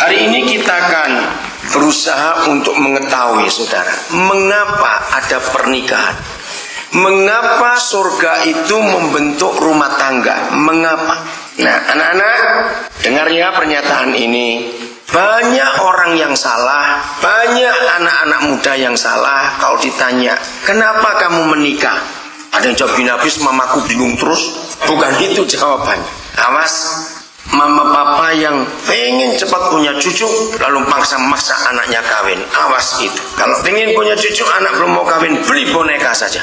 Hari ini kita akan berusaha untuk mengetahui, saudara, mengapa ada pernikahan. Mengapa surga itu membentuk rumah tangga? Mengapa? Nah, anak-anak, dengar ya pernyataan ini. Banyak orang yang salah, banyak anak-anak muda yang salah. Kalau ditanya, kenapa kamu menikah? Ada yang jawab, habis mamaku bingung terus. Bukan itu jawabannya. Awas, mama papa yang pengen cepat punya cucu lalu maksa-maksa anaknya kawin. Awas itu. Kalau pengen punya cucu, anak belum mau kawin, beli boneka saja.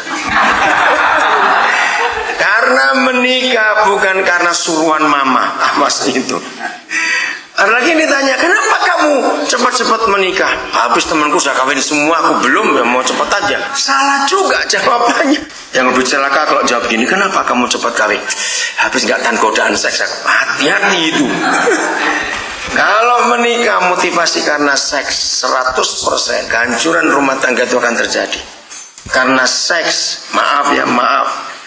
Karena menikah bukan karena suruhan mama. Awas itu. Ada lagi yang ditanya, kenapa kamu cepat-cepat menikah? Habis temanku sudah kawin semua, aku belum, ya mau cepat aja. Salah juga jawabannya. Yang lebih celaka kalau jawab gini, kenapa kamu cepat kawin? Habis nggak tahan godaan seks. Hati-hati itu. Kalau menikah motivasi karena seks 100%, kehancuran rumah tangga itu akan terjadi. Karena seks, maaf,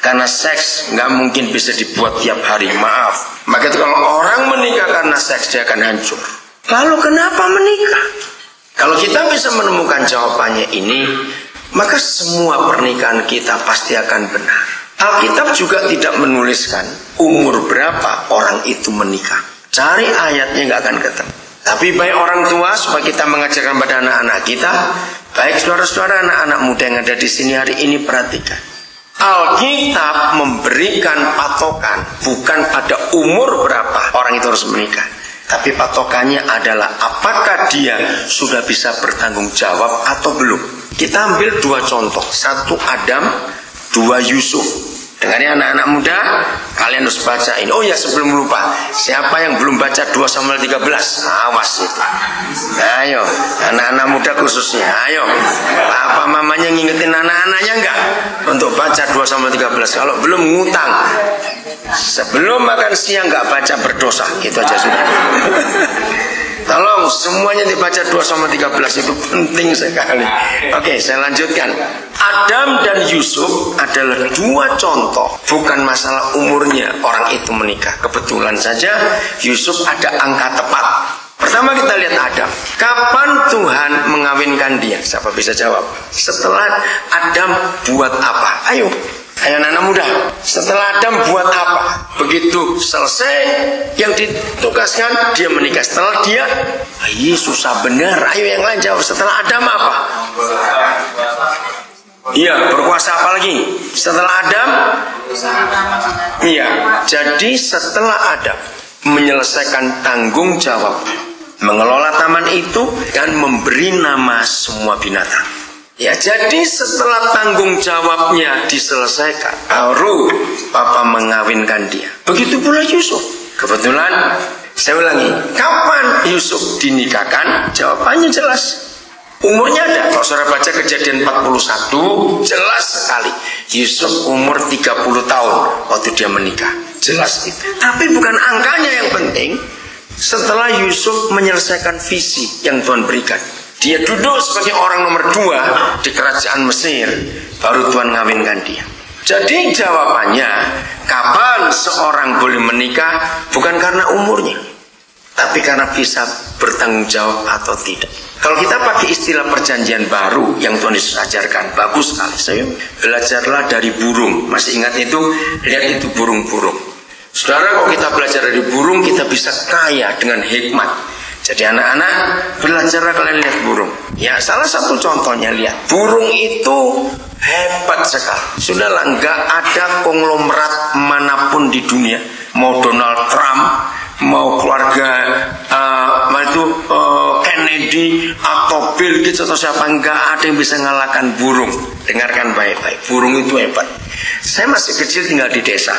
karena seks nggak mungkin bisa dibuat tiap hari, maaf. Maka itu kalau orang menikah karena seks, dia akan hancur. Lalu kenapa menikah? Kalau kita bisa menemukan jawabannya ini, maka semua pernikahan kita pasti akan benar. Alkitab juga tidak menuliskan umur berapa orang itu menikah. Cari ayatnya nggak akan ketemu. Tapi baik orang tua, supaya kita mengajarkan pada anak-anak kita, baik saudara-saudara anak-anak muda yang ada di sini hari ini, perhatikan. Alkitab memberikan patokan bukan pada umur berapa orang itu harus menikah, tapi patokannya adalah apakah dia sudah bisa bertanggung jawab atau belum. Kita ambil dua contoh, satu Adam, dua Yusuf. Dengarnya anak-anak muda, kalian harus baca ini. Oh ya, sebelum lupa, siapa yang belum baca 2 Samuel 13? Awas itu. Ayo, anak-anak muda khususnya, ayo. Apa mamanya ngingetin anak-anaknya enggak? Untuk baca 2 Samuel 13. Kalau belum, ngutang. Sebelum makan siang enggak baca, berdosa. Itu aja sudah. Tolong semuanya dibaca 2 Samuel 13, itu penting sekali. Oke, saya lanjutkan. Adam dan Yusuf adalah dua contoh. Bukan masalah umurnya orang itu menikah. Kebetulan saja Yusuf ada angka tepat. Pertama kita lihat Adam. Kapan Tuhan mengawinkan dia? Siapa bisa jawab? Setelah Adam buat apa? Ayo anak-anak muda, setelah Adam buat apa? Begitu selesai yang ditugaskan, dia menikah. Setelah dia, susah benar. Ayo yang lain jawab. Setelah Adam apa? Iya, berkuasa apa lagi? Setelah Adam? Iya, jadi setelah Adam menyelesaikan tanggung jawab, mengelola taman itu dan memberi nama semua binatang. Ya, jadi setelah tanggung jawabnya diselesaikan, baru Papa mengawinkan dia. Begitu pula Yusuf. Kebetulan, saya ulangi, kapan Yusuf dinikahkan? Jawabannya jelas. Umurnya ada. Kalau saudara baca Kejadian 41, jelas sekali. Yusuf umur 30 tahun waktu dia menikah. Jelas itu. Tapi bukan angkanya yang penting. Setelah Yusuf menyelesaikan visi yang Tuhan berikan, dia duduk sebagai orang nomor 2 di kerajaan Mesir, baru Tuhan ngawinkan dia. Jadi jawabannya, kapan seorang boleh menikah bukan karena umurnya, tapi karena bisa bertanggung jawab atau tidak. Kalau kita pakai istilah perjanjian baru yang Tuhan Yesus ajarkan, bagus sekali. Saya belajarlah dari burung. Masih ingat itu? Lihat itu burung-burung. Saudara, kalau kita belajar dari burung, kita bisa kaya dengan hikmat. Jadi anak-anak, belajarlah kalian lihat burung. Ya, salah satu contohnya lihat. Burung itu hebat sekali. Sudahlah, nggak ada konglomerat manapun di dunia. Mau Donald Trump, mau keluarga Kennedy atau Bill Gates atau siapa, nggak ada yang bisa ngalahkan burung. Dengarkan baik-baik, burung itu hebat. Saya masih kecil tinggal di desa.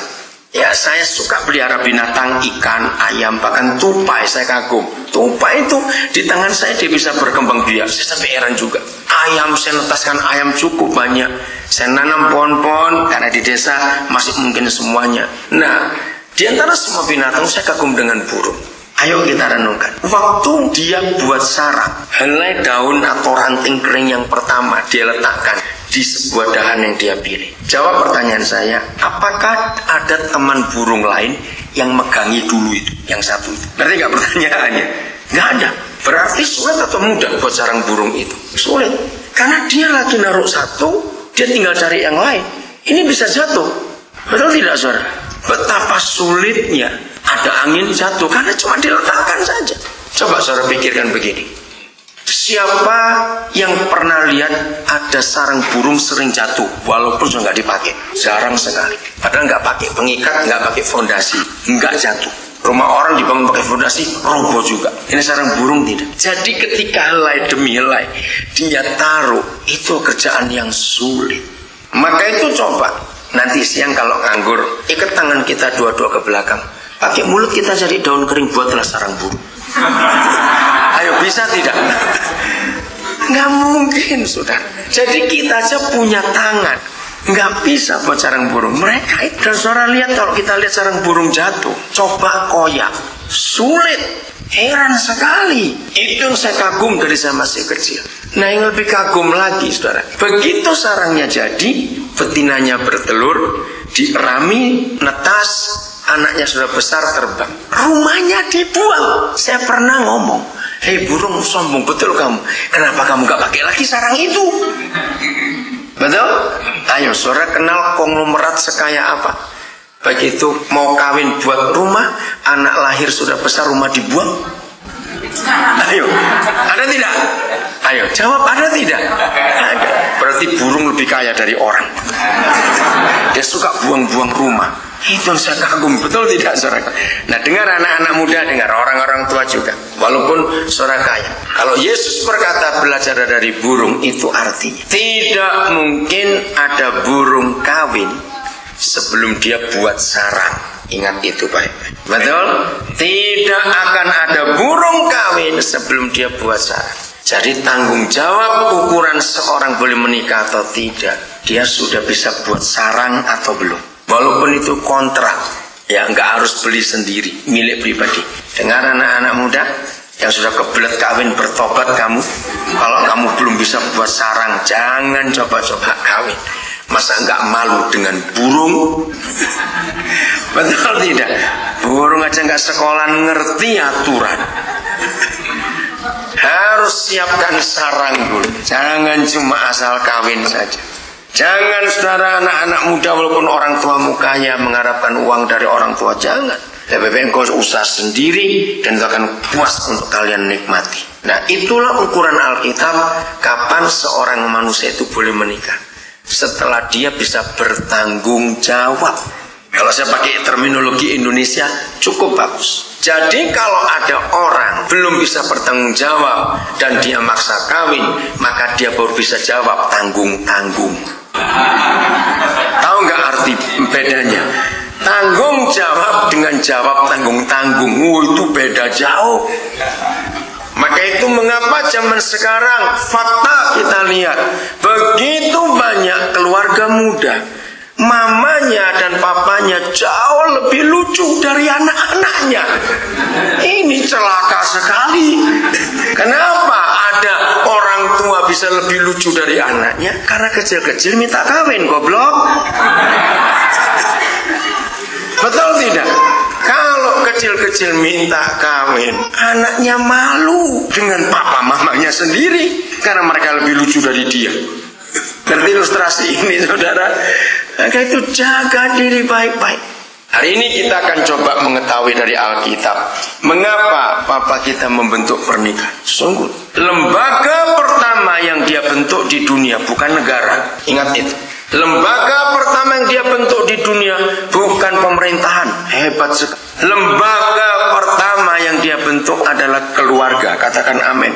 Ya, saya suka pelihara binatang, ikan, ayam, bahkan tupai. Saya kagum. Tupai itu di tangan saya dia bisa berkembang biak. Saya sampai heran juga. Ayam, saya netaskan ayam cukup banyak. Saya nanam pohon-pohon karena di desa masih mungkin semuanya. Nah, di antara semua binatang saya kagum dengan burung. Ayo kita renungkan. Waktu dia buat sarang, helai daun atau ranting kering yang pertama dia letakkan di sebuah dahan yang dia pilih. Jawab pertanyaan saya, apakah ada teman burung lain yang megangi dulu itu, yang satu itu? Ngerti gak pertanyaannya? Nggak ada. Berarti sulit atau mudah buat sarang burung itu? Sulit. Karena dia lagi naruh satu, dia tinggal cari yang lain. Ini bisa jatuh. Betul tidak, saudara? Betapa sulitnya ada angin jatuh karena cuma diletakkan saja. Coba saudara pikirkan begini. Siapa yang pernah lihat ada sarang burung sering jatuh walaupun sudah nggak dipakai? Jarang sekali. Padahal nggak pakai pengikat, nggak pakai fondasi, nggak jatuh. Rumah orang dibangun pakai fondasi, roboh juga. Ini sarang burung tidak. Jadi ketika helai demi helai dia taruh, itu kerjaan yang sulit. Maka itu coba nanti siang kalau nganggur, ikat tangan kita dua-dua ke belakang, pakai mulut kita cari daun kering, buatlah sarang burung. Ayo, bisa tidak? Nggak mungkin, sudah. Jadi kita aja punya tangan, nggak bisa buat sarang burung. Mereka itu, dan saudara lihat kalau kita lihat sarang burung jatuh, coba koyak, sulit, heran sekali. Itu yang saya kagum dari saya masih kecil. Nah, yang lebih kagum lagi, saudara, begitu sarangnya jadi, betinanya bertelur, dirami, netas, anaknya sudah besar terbang, rumahnya dibuang. Saya pernah ngomong, hei burung sombong betul kamu, kenapa kamu gak pakai lagi sarang itu? Betul? Ayo saudara kenal konglomerat sekaya apa? Begitu mau kawin buat rumah, anak lahir sudah besar, rumah dibuang. Ayo, ada tidak? Ayo jawab, ada tidak? Ada. Berarti burung lebih kaya dari orang. Dia suka buang-buang rumah. Itu yang saya kagum, betul tidak saudara? Nah, dengar anak-anak muda, dengar orang-orang tua juga. Walaupun saudara kaya, kalau Yesus berkata belajar dari burung, itu artinya tidak mungkin ada burung kawin sebelum dia buat sarang. Ingat itu baik-baik. Betul? Tidak akan ada burung kawin sebelum dia buat sarang. Jadi tanggung jawab ukuran seorang boleh menikah atau tidak, dia sudah bisa buat sarang atau belum. Walaupun itu kontrak, ya nggak harus beli sendiri, milik pribadi. Dengar anak-anak muda yang sudah kebelet kawin, bertobat kamu. Kalau kamu belum bisa buat sarang, jangan coba-coba kawin. Masa nggak malu dengan burung? Betul tidak? Burung aja nggak sekolah ngerti aturan. Harus siapkan sarang dulu. Jangan cuma asal kawin saja. Jangan saudara anak-anak muda walaupun orang tuamu kaya mengharapkan uang dari orang tua. Jangan. Lebih baik engkau usaha sendiri dan itu akan puas untuk kalian nikmati. Nah, itulah ukuran Alkitab kapan seorang manusia itu boleh menikah. Setelah dia bisa bertanggung jawab. Kalau saya pakai terminologi Indonesia cukup bagus. Jadi kalau ada orang belum bisa bertanggung jawab dan dia maksa kawin, maka dia baru bisa jawab tanggung-tanggung. Tahu nggak arti bedanya? Tanggung jawab dengan jawab tanggung-tanggung, itu beda jauh. Maka itu mengapa zaman sekarang fakta kita lihat begitu banyak keluarga muda, mamanya dan papanya jauh lebih lucu dari anak-anaknya. Ini celaka sekali. Kenapa ada orang tua bisa lebih lucu dari anaknya? Karena kecil-kecil minta kawin, goblok. Betul tidak? Kalau kecil-kecil minta kawin, anaknya malu dengan papa mamanya sendiri karena mereka lebih lucu dari dia. Ngerti ilustrasi ini, saudara? Maka itu jaga diri baik-baik. Hari ini kita akan coba mengetahui dari Alkitab mengapa papa kita membentuk pernikahan. Sungguh, lembaga pertama yang dia bentuk di dunia bukan negara. Ingat itu. Lembaga pertama yang dia bentuk di dunia bukan pemerintahan. Hebat sekali. Lembaga pertama yang dia bentuk adalah keluarga. Katakan amin.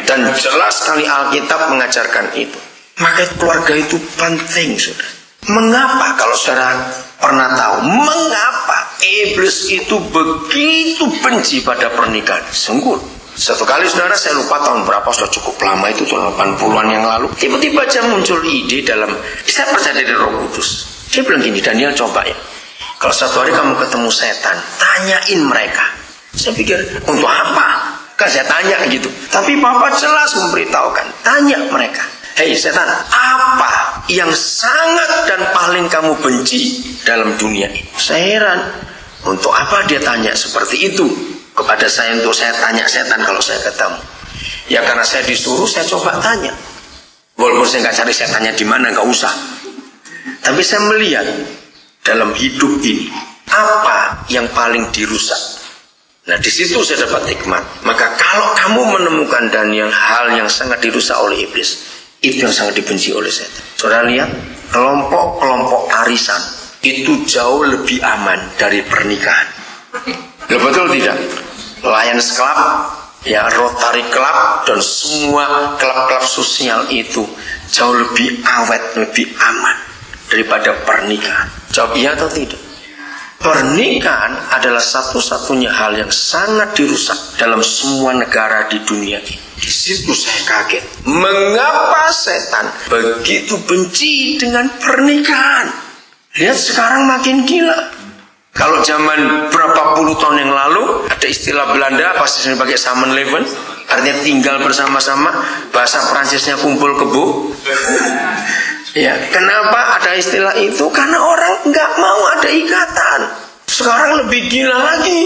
Dan jelas sekali Alkitab mengajarkan itu. Maka keluarga itu penting, saudara. Mengapa kalau saudara pernah tahu mengapa iblis itu begitu benci pada pernikahan? Sungguh. Satu kali saudara, saya lupa tahun berapa, sudah cukup lama itu, tahun 80-an yang lalu. Tiba-tiba aja muncul ide dalam, saya percaya dari Roh Kudus. Dia bilang gini, Daniel coba ya, kalau satu hari kamu ketemu setan, tanyain mereka. Saya pikir, untuk apa? Kan saya tanya gitu. Tapi Papa jelas memberitahukan, tanya mereka. Hei setan, apa yang sangat dan paling kamu benci dalam dunia ini? Saya heran, untuk apa dia tanya seperti itu? kepada saya untuk saya tanya setan kalau saya ketemu? Ya karena saya disuruh, saya coba tanya. Walaupun saya nggak cari setannya di mana, nggak usah. Tapi saya melihat dalam hidup ini apa yang paling dirusak. Nah di situ saya dapat hikmat. Maka kalau kamu menemukan dan hal yang sangat dirusak oleh iblis, itu yang sangat dibenci oleh setan. Saudara lihat, kelompok-kelompok arisan itu jauh lebih aman dari pernikahan. Betul tidak? Lions Club, ya Rotary Club, dan semua klub-klub sosial itu jauh lebih awet, lebih aman daripada pernikahan. Jawab iya atau tidak? Pernikahan adalah satu-satunya hal yang sangat dirusak dalam semua negara di dunia ini. Di situ saya kaget. Mengapa setan begitu benci dengan pernikahan? Lihat sekarang makin gila. Kalau zaman berapa puluh tahun yang lalu ada istilah Belanda pasti sering pakai samenleven, artinya tinggal bersama-sama. Bahasa Prancisnya kumpul kebo. Ya, kenapa ada istilah itu? Karena orang nggak mau ada ikatan. Sekarang lebih gila lagi,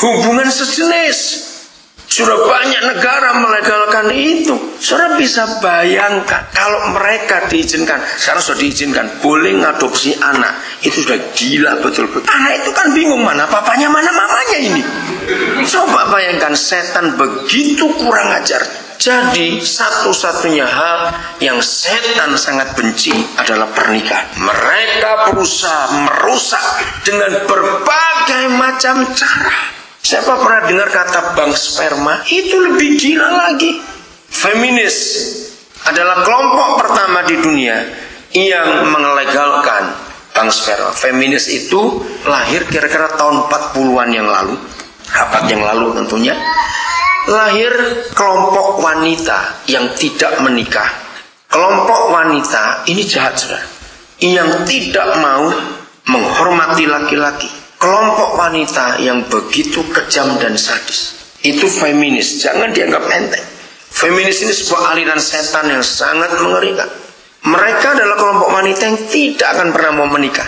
hubungan sejenis. Sudah banyak negara melegalkan itu. Saudara bisa bayangkan kalau mereka diizinkan, sekarang sudah diizinkan, boleh ngadopsi anak. Itu sudah gila betul-betul. Anak itu kan bingung mana papanya, mana mamanya ini. Coba bayangkan setan begitu kurang ajar. Jadi satu-satunya hal yang setan sangat benci adalah pernikahan. Mereka berusaha merusak dengan berbagai macam cara. Siapa pernah dengar kata bank sperma? Itu lebih gila lagi. Feminis adalah kelompok pertama di dunia yang melegalkan bank sperma. Feminis itu lahir kira-kira tahun 40-an yang lalu, abad yang lalu tentunya. Lahir kelompok wanita yang tidak menikah. Kelompok wanita ini jahat, saudara, yang tidak mau menghormati laki-laki. Kelompok wanita yang begitu kejam dan sadis. Itu feminis, jangan dianggap enteng. Feminis ini sebuah aliran setan yang sangat mengerikan. Mereka adalah kelompok wanita yang tidak akan pernah mau menikah,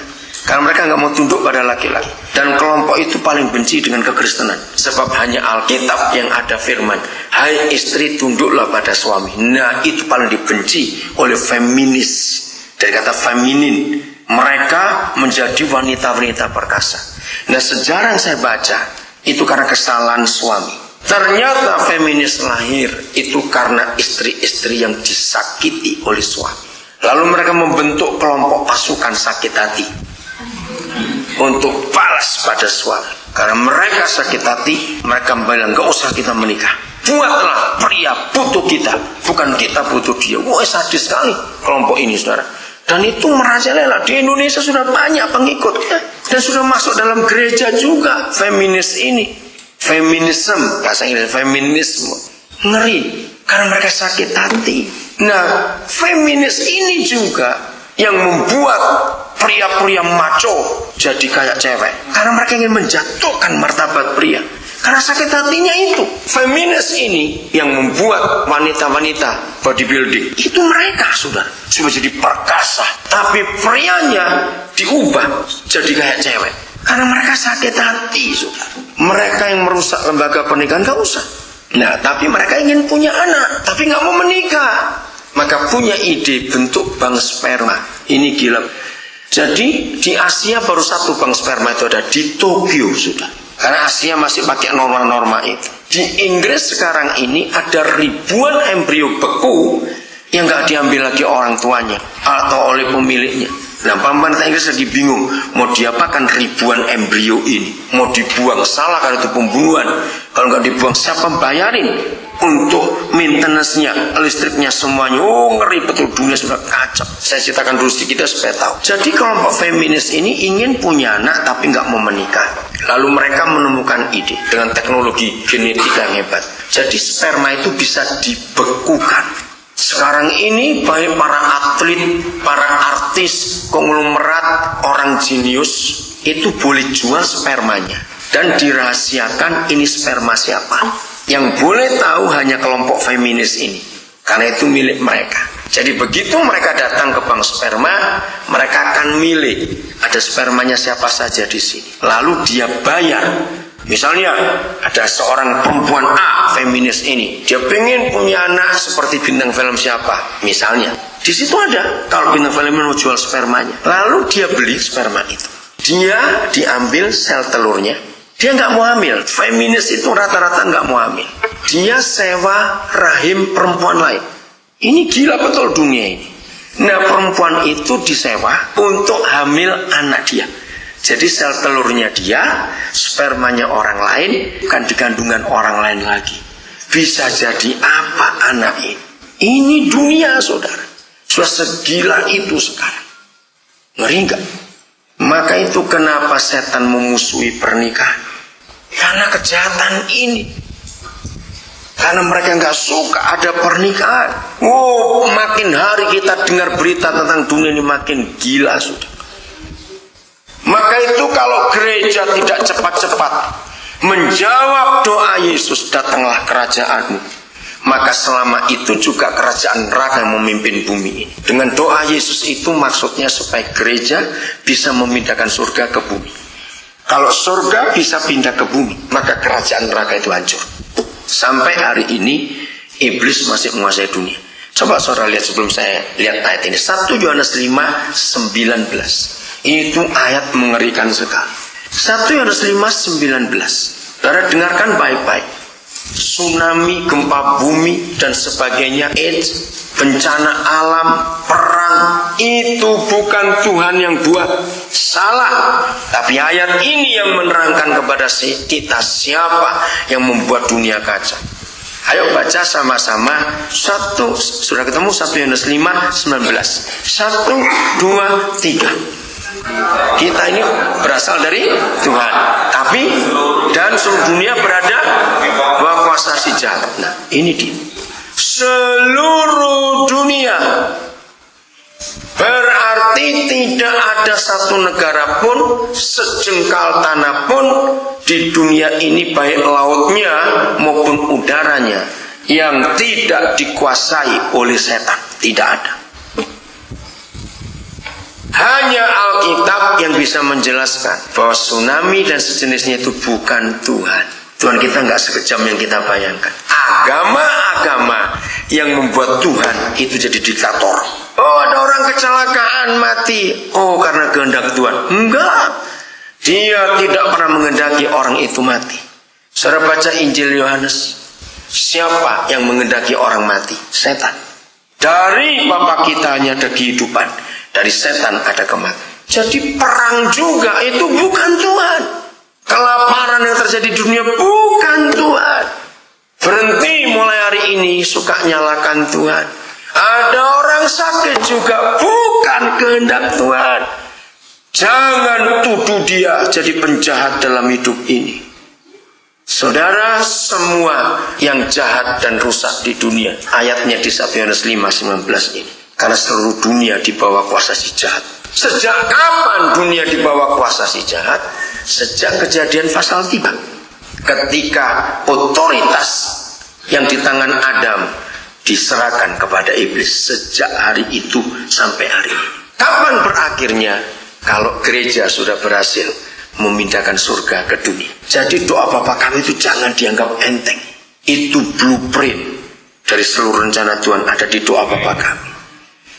karena mereka nggak mau tunduk pada laki-laki. Dan kelompok itu paling benci dengan kekristenan, sebab hanya Alkitab yang ada firman, hai istri tunduklah pada suami. Nah itu paling dibenci oleh feminis. Dari kata feminin, mereka menjadi wanita-wanita perkasa. Nah sejarah yang saya baca itu karena kesalahan suami. Ternyata feminis lahir itu karena istri-istri yang disakiti oleh suami. Lalu mereka membentuk kelompok pasukan sakit hati untuk balas pada suami. Karena mereka sakit hati, mereka bilang gak usah kita menikah. Buatlah pria butuh kita, bukan kita butuh dia. Wah sadis sekali kelompok ini, saudara. Dan itu merajalela. Di Indonesia sudah banyak pengikutnya. Dan sudah masuk dalam gereja juga feminis ini. Feminisme, bahasa Inggris feminisme. Ngeri, karena mereka sakit hati. Nah, feminis ini juga yang membuat pria-pria maco jadi kayak cewek. Karena mereka ingin menjatuhkan martabat pria. Karena sakit hatinya itu. Feminis ini yang membuat wanita-wanita bodybuilding. Itu mereka sudah jadi perkasa. Tapi prianya diubah jadi kayak cewek. Karena mereka sakit hati, saudara. Mereka yang merusak lembaga pernikahan gak usah. Nah, tapi mereka ingin punya anak, tapi gak mau menikah. Maka punya ide bentuk bank sperma. Ini gila. Jadi di Asia baru satu bank sperma itu ada di Tokyo, sudah. Karena Asia masih pakai norma-norma itu. Di Inggris sekarang ini ada ribuan embrio beku yang gak diambil lagi orang tuanya atau oleh pemiliknya. Nah, pemerintah Inggris lagi bingung mau diapakan ribuan embrio ini. Mau dibuang, salah kalau itu pembunuhan. Kalau nggak dibuang, siapa bayarin untuk maintenance-nya, listriknya, semuanya. Oh, ngeri betul, dunia sudah kacau. Saya ceritakan dulu sedikit supaya tahu. Jadi kelompok feminis ini ingin punya anak tapi nggak mau menikah. Lalu mereka menemukan ide dengan teknologi genetika yang hebat. Jadi sperma itu bisa dibekukan. Sekarang ini baik para atlet, para artis, konglomerat, orang jenius itu boleh jual spermanya dan dirahasiakan ini sperma siapa. Yang boleh tahu hanya kelompok feminis ini, karena itu milik mereka. Jadi begitu mereka datang ke bank sperma, mereka akan milih ada spermanya siapa saja di sini. Lalu dia bayar Misalnya ada seorang perempuan A, feminis ini, dia pengen punya anak seperti bintang film siapa, misalnya. Di situ ada, kalau bintang film mau jual spermanya, lalu dia beli sperma itu, dia diambil sel telurnya, dia nggak mau hamil. Feminis itu rata-rata nggak mau hamil. Dia sewa rahim perempuan lain. Ini gila betul dunia ini. Nah, perempuan itu disewa untuk hamil anak dia. Jadi sel telurnya dia, spermanya orang lain, bukan dikandungan orang lain lagi. Bisa jadi apa anak ini? Ini dunia, saudara. Sudah segila itu sekarang. Ngeri nggak? Maka itu kenapa setan memusuhi pernikahan? Karena kejahatan ini. Karena mereka nggak suka ada pernikahan. Oh, makin hari kita dengar berita tentang dunia ini makin gila, sudah. Maka itu kalau gereja tidak cepat-cepat menjawab doa Yesus, datanglah kerajaanmu, maka selama itu juga kerajaan neraka yang memimpin bumi ini. Dengan doa Yesus itu maksudnya supaya gereja bisa memindahkan surga ke bumi. Kalau surga bisa pindah ke bumi, maka kerajaan neraka itu hancur. Sampai hari ini iblis masih menguasai dunia. Coba saudara lihat sebelum saya lihat ayat ini. 1 Yohanes 5:19. Itu ayat mengerikan sekali. 1 Yohanes 5:19. Saudara dengarkan baik-baik. Tsunami, gempa bumi dan sebagainya, AIDS, bencana alam, perang, itu bukan Tuhan yang buat. Salah. Tapi ayat ini yang menerangkan kepada kita siapa yang membuat dunia kacau. Ayo baca sama-sama. Sudah ketemu 1 Yohanes 5:19. 1, 2, 3. Kita ini berasal dari Tuhan, tapi dan seluruh dunia berada bawah kuasa si jahat. Nah, ini dia. Seluruh dunia berarti tidak ada satu negara pun, sejengkal tanah pun di dunia ini, baik lautnya maupun udaranya, yang tidak dikuasai oleh setan. Tidak ada. Hanya Alkitab yang bisa menjelaskan bahwa tsunami dan sejenisnya itu bukan Tuhan. Tuhan kita nggak sekejam yang kita bayangkan. Agama-agama yang membuat Tuhan itu jadi diktator. Oh, ada orang kecelakaan mati. Oh, karena kehendak Tuhan. Enggak. Dia tidak pernah menghendaki orang itu mati. Saudara baca Injil Yohanes. Siapa yang menghendaki orang mati? Setan. Dari Bapa kita hanya ada kehidupan. Dari setan ada kematian. Jadi perang juga itu bukan Tuhan. Kelaparan yang terjadi di dunia bukan Tuhan. Berhenti mulai hari ini suka nyalakan Tuhan. Ada orang sakit juga bukan kehendak Tuhan. Jangan tuduh dia jadi penjahat dalam hidup ini. Saudara, semua yang jahat dan rusak di dunia, ayatnya di 1 Yohanes 5:19 ini. Karena seluruh dunia di bawah kuasa si jahat. Sejak kapan dunia di bawah kuasa si jahat? Sejak kejadian pasal 3. Ketika otoritas yang di tangan Adam diserahkan kepada iblis. Sejak hari itu sampai hari ini. Kapan berakhirnya? Kalau gereja sudah berhasil memindahkan surga ke dunia. Jadi doa Bapa kami itu jangan dianggap enteng. Itu blueprint dari seluruh rencana Tuhan ada di doa Bapa kami.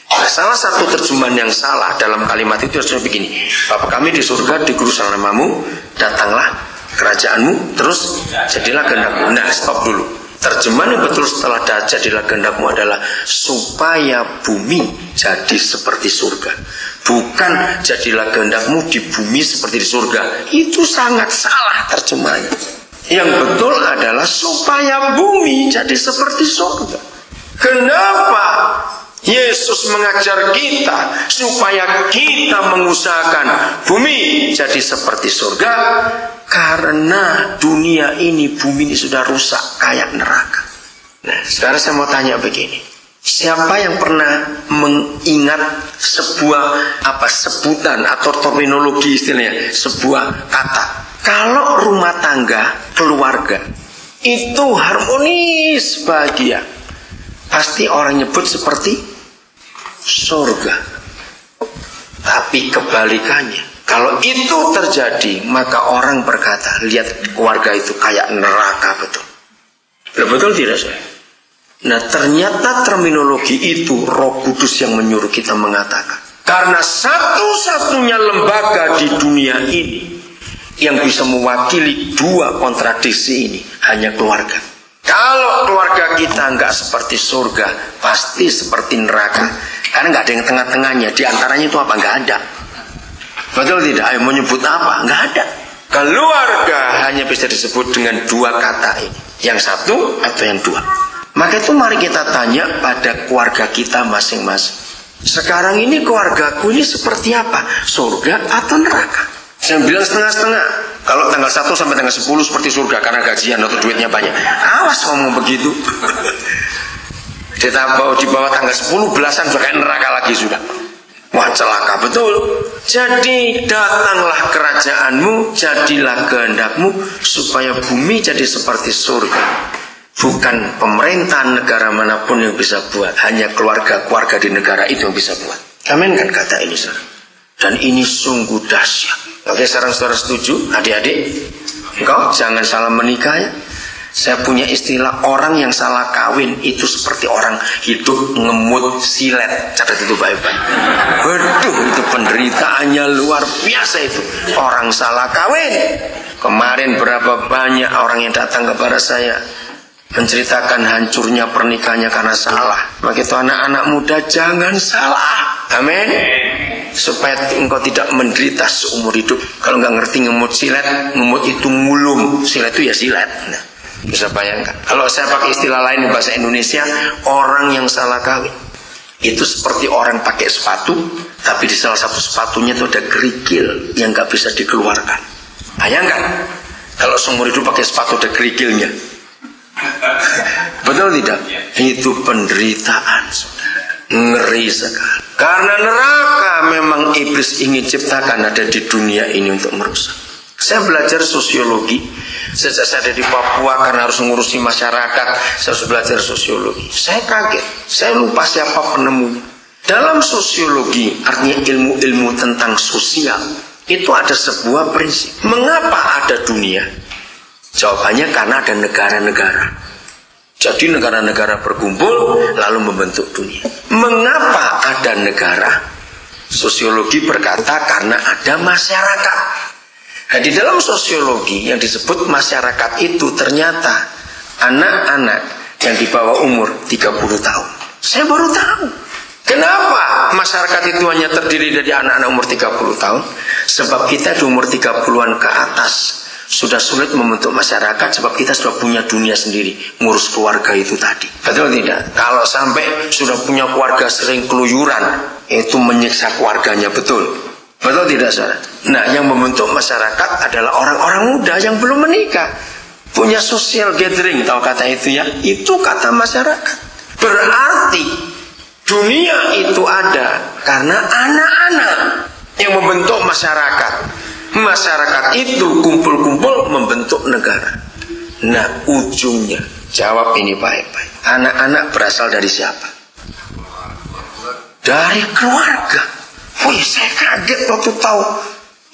Nah, salah satu terjemahan yang salah dalam kalimat itu harusnya begini. Bapa kami di surga, dikuduskanlah namamu, datanglah kerajaanmu, terus jadilah kehendakmu. Nah, stop dulu. Terjemahan yang betul setelah jadilah kehendakmu adalah supaya bumi jadi seperti surga. Bukan jadilah kehendakmu di bumi seperti di surga. Itu sangat salah terjemahannya. Yang betul adalah supaya bumi jadi seperti surga. Kenapa Yesus mengajar kita supaya kita mengusahakan bumi jadi seperti surga? Karena dunia ini, bumi ini sudah rusak kayak neraka. Nah, sekarang saya mau tanya begini. Siapa yang pernah mengingat sebuah sebutan atau terminologi istilahnya, sebuah kata? Kalau rumah tangga, keluarga itu harmonis, bahagia, pasti orang nyebut seperti surga. Tapi kebalikannya, Kalau itu terjadi, maka orang berkata, lihat keluarga itu kayak neraka, betul. Betul tidak, saya? Nah, ternyata terminologi itu Roh Kudus yang menyuruh kita mengatakan. Karena satu-satunya lembaga di dunia ini yang bisa mewakili dua kontradiksi ini hanya keluarga. Kalau keluarga kita nggak seperti surga, pasti seperti neraka. Karena nggak ada yang tengah-tengahnya. Di antaranya itu apa? Nggak ada. Betul tidak? Ayo mau nyebut apa? Nggak ada. Keluarga hanya bisa disebut dengan dua kata ini. Yang satu atau yang dua. Maka itu mari kita tanya pada keluarga kita masing-masing. Sekarang ini keluargaku ini seperti apa? Surga atau neraka? Saya bilang setengah-setengah. Kalau tanggal 1 sampai tanggal 10 seperti surga karena gajian atau duitnya banyak. Awas ngomong begitu. Ditambah di bawah tanggal 10 belasan sudah kayak neraka lagi sudah. Wah, celaka betul. Jadi datanglah kerajaanmu, jadilah kehendakmu, supaya bumi jadi seperti surga. Bukan pemerintahan negara manapun yang bisa buat, hanya keluarga-keluarga di negara itu yang bisa buat. Amin kan kata ini, saudara? Dan ini sungguh dahsyat. Oke, sekarang saudara setuju, adik-adik? Engkau jangan salah menikah ya. Saya punya istilah, orang yang salah kawin itu seperti orang hidup ngemut silet. Catat itu baik-baik. Waduh, itu penderitaannya luar biasa itu. Orang salah kawin. Kemarin berapa banyak orang yang datang kepada saya menceritakan hancurnya pernikahannya karena salah. Maka itu anak-anak muda jangan salah. Amin. Supaya engkau tidak menderita seumur hidup. Kalau nggak ngerti ngemut silet, ngemut itu ngulum. Silet itu ya silet. Nah, bisa bayangkan. Kalau saya pakai istilah lain bahasa Indonesia, orang yang salah kawin itu seperti orang pakai sepatu, tapi di salah satu sepatunya itu ada kerikil yang nggak bisa dikeluarkan. Bayangkan kalau seumur hidup pakai sepatu ada kerikilnya. Betul tidak? Itu penderitaan, saudara. Ngeri sekali. Karena neraka memang iblis ingin ciptakan ada di dunia ini untuk merusak. Saya belajar sosiologi sejak saya ada di Papua karena harus mengurusi masyarakat. Saya harus belajar sosiologi. Saya kaget. Saya lupa siapa penemunya. Dalam sosiologi, artinya ilmu-ilmu tentang sosial, itu ada sebuah prinsip. Mengapa ada dunia? Jawabannya karena ada negara-negara. Jadi negara-negara berkumpul lalu membentuk dunia. Mengapa ada negara? Sosiologi berkata karena ada masyarakat. Nah, di dalam sosiologi yang disebut masyarakat itu ternyata anak-anak yang di bawah umur 30 tahun. Saya baru tahu. Kenapa masyarakat itu hanya terdiri dari anak-anak umur 30 tahun? Sebab kita di umur 30-an ke atas sudah sulit membentuk masyarakat sebab kita sudah punya dunia sendiri, ngurus keluarga itu tadi. Betul tidak? Kalau sampai sudah punya keluarga sering keluyuran, itu menyiksa keluarganya, betul. Betul tidak, saudara? Nah, yang membentuk masyarakat adalah orang-orang muda yang belum menikah. Punya social gathering, tahu kata itu ya? Itu kata masyarakat. Berarti dunia itu ada karena anak-anak yang membentuk masyarakat. Masyarakat itu kumpul-kumpul membentuk negara. Nah, ujungnya, jawab ini baik-baik. Anak-anak berasal dari siapa? Dari keluarga. Wih, saya kaget waktu tahu.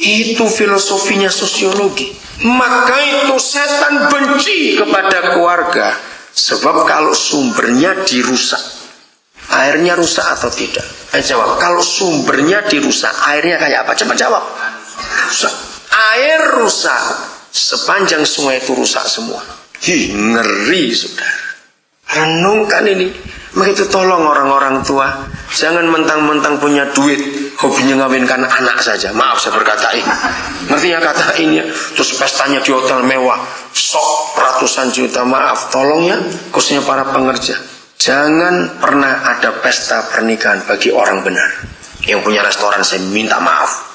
Itu filosofinya sosiologi. Maka itu setan benci kepada keluarga. Sebab kalau sumbernya dirusak, airnya rusak atau tidak? Jawab, kalau sumbernya dirusak, airnya kayak apa? Coba jawab. Rusak. Air rusak, sepanjang sungai itu rusak semua. Ngeri, saudara. Renungkan ini. Begitu tolong orang-orang tua, jangan mentang-mentang punya duit, hobinya ngawinkan anak saja. Maaf saya berkata ini. Ngerti ya kata ini? Terus pestanya di hotel mewah, sok ratusan juta. Maaf, tolong ya, khususnya para pengerja. Jangan pernah ada pesta pernikahan bagi orang benar. Yang punya restoran saya minta maaf.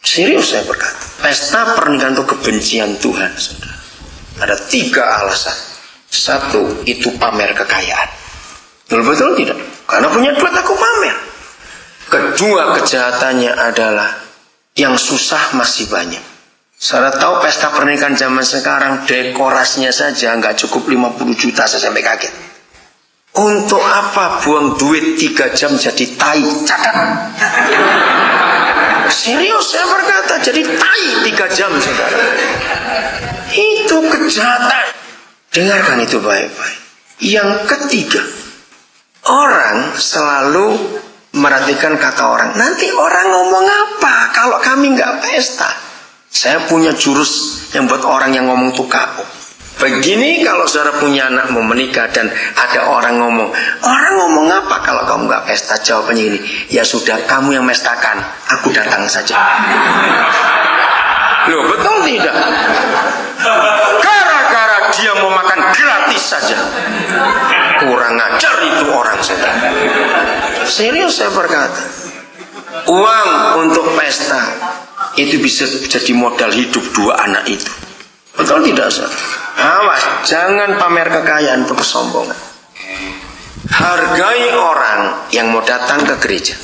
Serius saya berkata, pesta pernikahan itu kebencian Tuhan, saudara. Ada 3 alasan. 1, itu pamer kekayaan. Betul-betul tidak? Karena punya duit aku pamer. Kedua, kejahatannya adalah yang susah masih banyak. Saudara tahu pesta pernikahan zaman sekarang dekorasinya saja nggak cukup 50 juta, saya sampai kaget. Untuk apa buang duit 3 jam jadi tai? Catat. Serius saya berkata, jadi tai 3 jam saudara. Itu kejahatan. Dengarkan itu baik-baik. Yang ketiga, orang selalu merhatikan kata orang. Nanti orang ngomong apa kalau kami nggak pesta? Saya punya jurus yang buat orang yang ngomong tuh KO. Begini, kalau saudara punya anak mau menikah dan ada orang ngomong apa kalau kamu nggak pesta? Jawabannya ini, ya sudah kamu yang mestakan, aku datang saja. Loh, betul tidak? Gara-gara dia mau makan gratis saja. Kurang ajar itu orang saudara. Serius saya berkata, uang untuk pesta itu bisa jadi modal hidup 2 anak itu. Betul tidak saudara? Awas, jangan pamer kekayaan untuk kesombongan. Hargai orang yang mau datang ke gereja.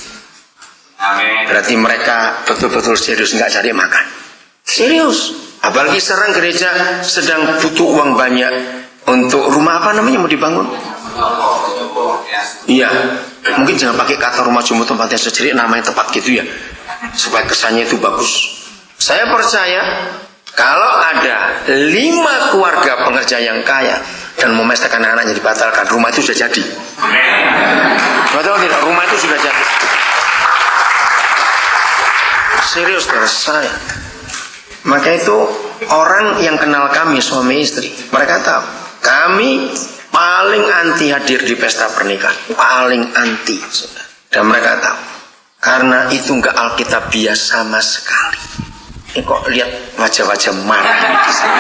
Berarti mereka betul-betul serius, nggak cari makan. Serius. Apalagi sekarang gereja sedang butuh uang banyak untuk rumah apa namanya mau dibangun. Iya, mungkin jangan pakai kata rumah jumbo tempatnya sendiri, namanya tepat gitu ya, supaya kesannya itu bagus. Saya percaya kalau ada 5 keluarga pengerja yang kaya dan memestakan anak-anaknya dibatalkan, rumah itu sudah jadi. Betul tidak? Rumah itu sudah jadi. Serius terus saya. Maka itu orang yang kenal kami suami istri, mereka tahu kami paling anti hadir di pesta pernikahan, paling anti. Dan mereka tahu karena itu enggak alkitabiah sama sekali. Ini kok lihat wajah-wajah marah di sini.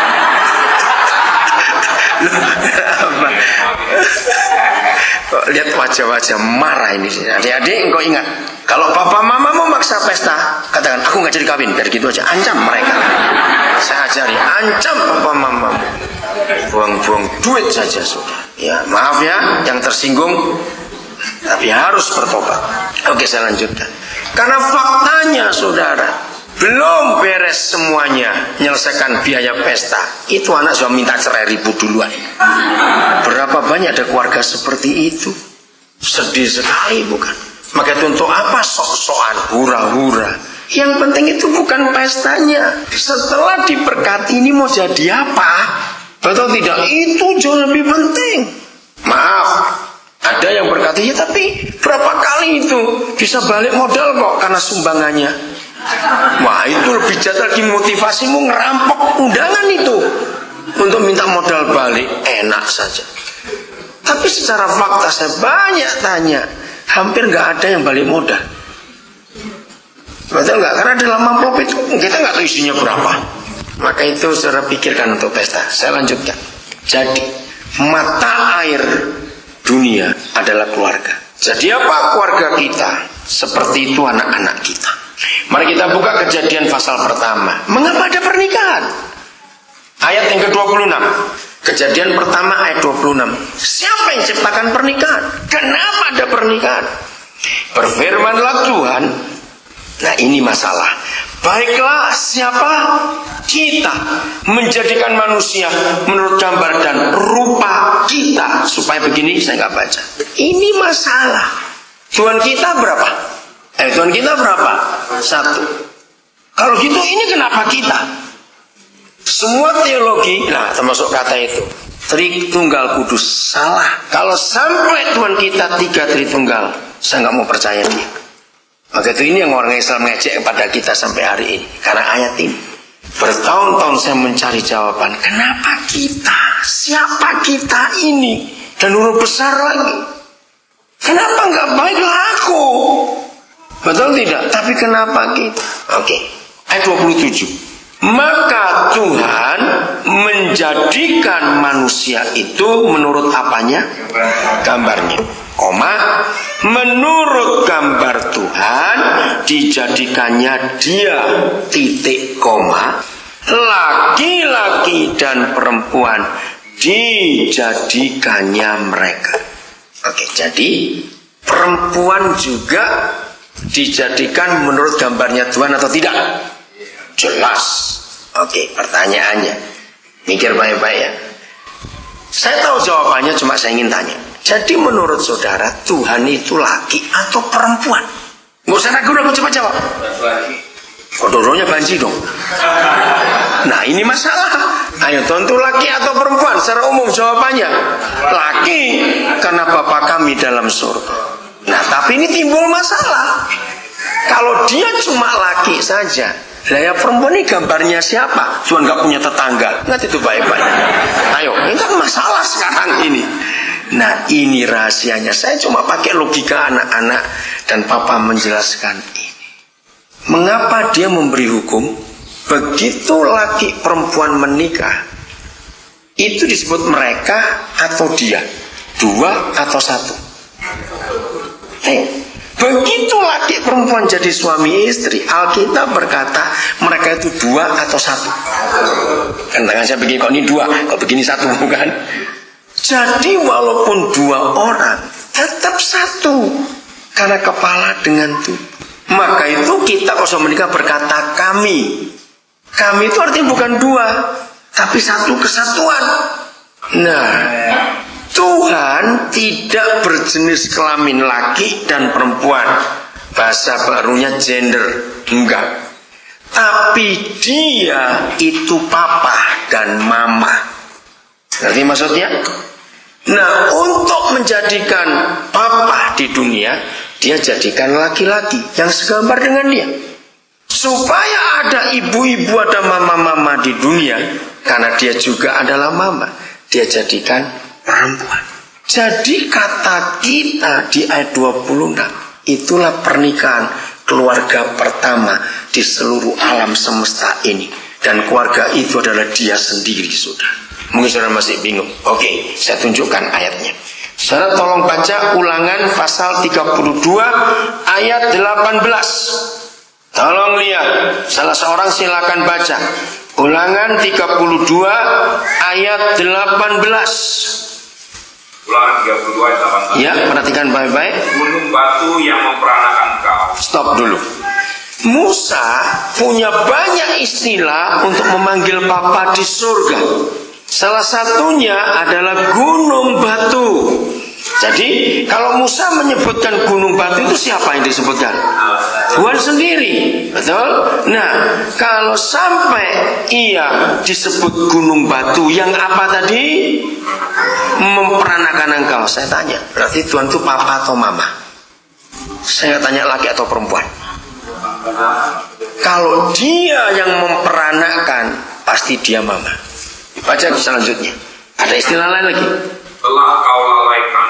Kok lihat wajah-wajah marah ini. Adik-adik, engkau ingat, kalau papa mama mau maksa pesta, katakan aku nggak jadi kawin, dari gitu aja, ancam mereka. Saya ajari, ancam papa mama, buang-buang duit saja sudah. Ya maaf ya, yang tersinggung, tapi harus bertobat. Oke, saya lanjutkan. Karena faktanya saudara, belum beres semuanya menyelesaikan biaya pesta, itu anak sudah minta cerai ribut duluan. Berapa banyak ada keluarga seperti itu? Sedih sekali bukan? Maka itu untuk apa sok-sokan, hura-hura? Yang penting itu bukan pestanya. Setelah diberkati ini mau jadi apa? Betul tidak? Itu jauh lebih penting. Maaf, ada yang berkata ya, tapi berapa kali itu bisa balik modal kok karena sumbangannya. Wah, itu lebih jahat lagi, motivasimu ngerampok undangan itu untuk minta modal balik, enak saja. Tapi secara fakta saya banyak tanya, hampir nggak ada yang balik modal. Betul nggak? Karena dalam amplop itu kita nggak tahu isinya berapa. Maka itu saudara pikirkan untuk pesta. Saya lanjutkan. Jadi mata air dunia adalah keluarga. Jadi apa keluarga kita? Seperti itu anak-anak kita. Mari kita buka Kejadian pasal pertama. Mengapa ada pernikahan? Ayat yang ke-26. Kejadian pertama ayat 26. Siapa yang ciptakan pernikahan? Kenapa ada pernikahan? Berfirmanlah Tuhan. Nah ini masalah. Baiklah siapa? Kita menjadikan manusia menurut gambar dan rupa kita. Supaya begini, saya nggak baca. Ini masalah. Tuhan kita berapa? Tuhan kita berapa? 1. Kalau gitu ini kenapa kita? Semua teologi, nah termasuk kata itu, Tritunggal Kudus, salah. Kalau sampai Tuhan kita 3 Tritunggal, saya nggak mau percaya dia. Maka itu ini yang orang Islam ngejek kepada kita sampai hari ini. Karena ayat ini. Bertahun-tahun saya mencari jawaban. Kenapa kita? Siapa kita ini? Dan huruf besar lagi. Kenapa nggak baiklah aku? Betul tidak? Tapi kenapa kita? Oke. Ayat 27. Maka Tuhan menjadikan manusia itu menurut apanya? Gambarnya. Koma, menurut gambar Tuhan dijadikannya dia titik koma, laki-laki dan perempuan dijadikannya mereka. Oke, jadi perempuan juga dijadikan menurut gambarnya Tuhan atau tidak? Jelas. Oke, pertanyaannya, mikir baik-baik ya. Saya tahu jawabannya, cuma saya ingin tanya. Jadi menurut saudara, Tuhan itu laki atau perempuan? Nggak usah ragu-ragu, coba jawab. Kodoronya banci dong. Nah ini masalah. Ayo tentu laki atau perempuan? Secara umum jawabannya laki, karena Bapa kami dalam surga. Nah tapi ini timbul masalah. Kalau dia cuma laki saja, lah ya perempuan ini gambarnya siapa? Cuma nggak punya tetangga. Nggak itu baik-baik. Ayo, ini kan masalah sekarang ini. Nah ini rahasianya. Saya cuma pakai logika anak-anak dan Papa menjelaskan ini. Mengapa dia memberi hukum? Begitu laki perempuan menikah, itu disebut mereka atau dia, dua atau satu. Begitu laki perempuan jadi suami istri, Alkitab berkata mereka itu dua atau satu. Kan tangan saya begini, kok ini dua, kok begini satu, bukan? Jadi walaupun dua orang, tetap satu, karena kepala dengan tubuh. Maka itu kita kalau menikah berkata kami. Kami itu artinya bukan dua, tapi satu kesatuan. Nah, Tuhan tidak berjenis kelamin laki dan perempuan. Bahasa barunya gender, enggak. Tapi dia itu papa dan mama. Ngerti maksudnya? Nah, untuk menjadikan papa di dunia, dia jadikan laki-laki yang segambar dengan dia. Supaya ada ibu-ibu, ada mama-mama di dunia, karena dia juga adalah mama, dia jadikan perempuan. Jadi kata kita di ayat 26, itulah pernikahan keluarga pertama di seluruh alam semesta ini. Dan keluarga itu adalah dia sendiri, saudara. Mungkin saudara masih bingung. Oke, saya tunjukkan ayatnya. Saudara tolong baca Ulangan pasal 32 ayat 18. Tolong lihat, salah seorang silakan baca Ulangan 32 ayat 18. Ulangan 32 ayat 18. Ya, perhatikan baik-baik. Gunung batu yang memperanakan kau. Stop dulu. Musa punya banyak istilah untuk memanggil Papa di surga. Salah satunya adalah gunung batu. Jadi kalau Musa menyebutkan gunung batu itu siapa yang disebutkan? Tuhan sendiri, betul? Nah, kalau sampai ia disebut gunung batu, yang apa tadi? Memperanakan engkau. Saya tanya, berarti Tuhan itu papa atau mama? Saya tanya laki atau perempuan? Kalau dia yang memperanakan, pasti dia mama. Baca selanjutnya. Ada istilah lain lagi. Telah kau lalaikan.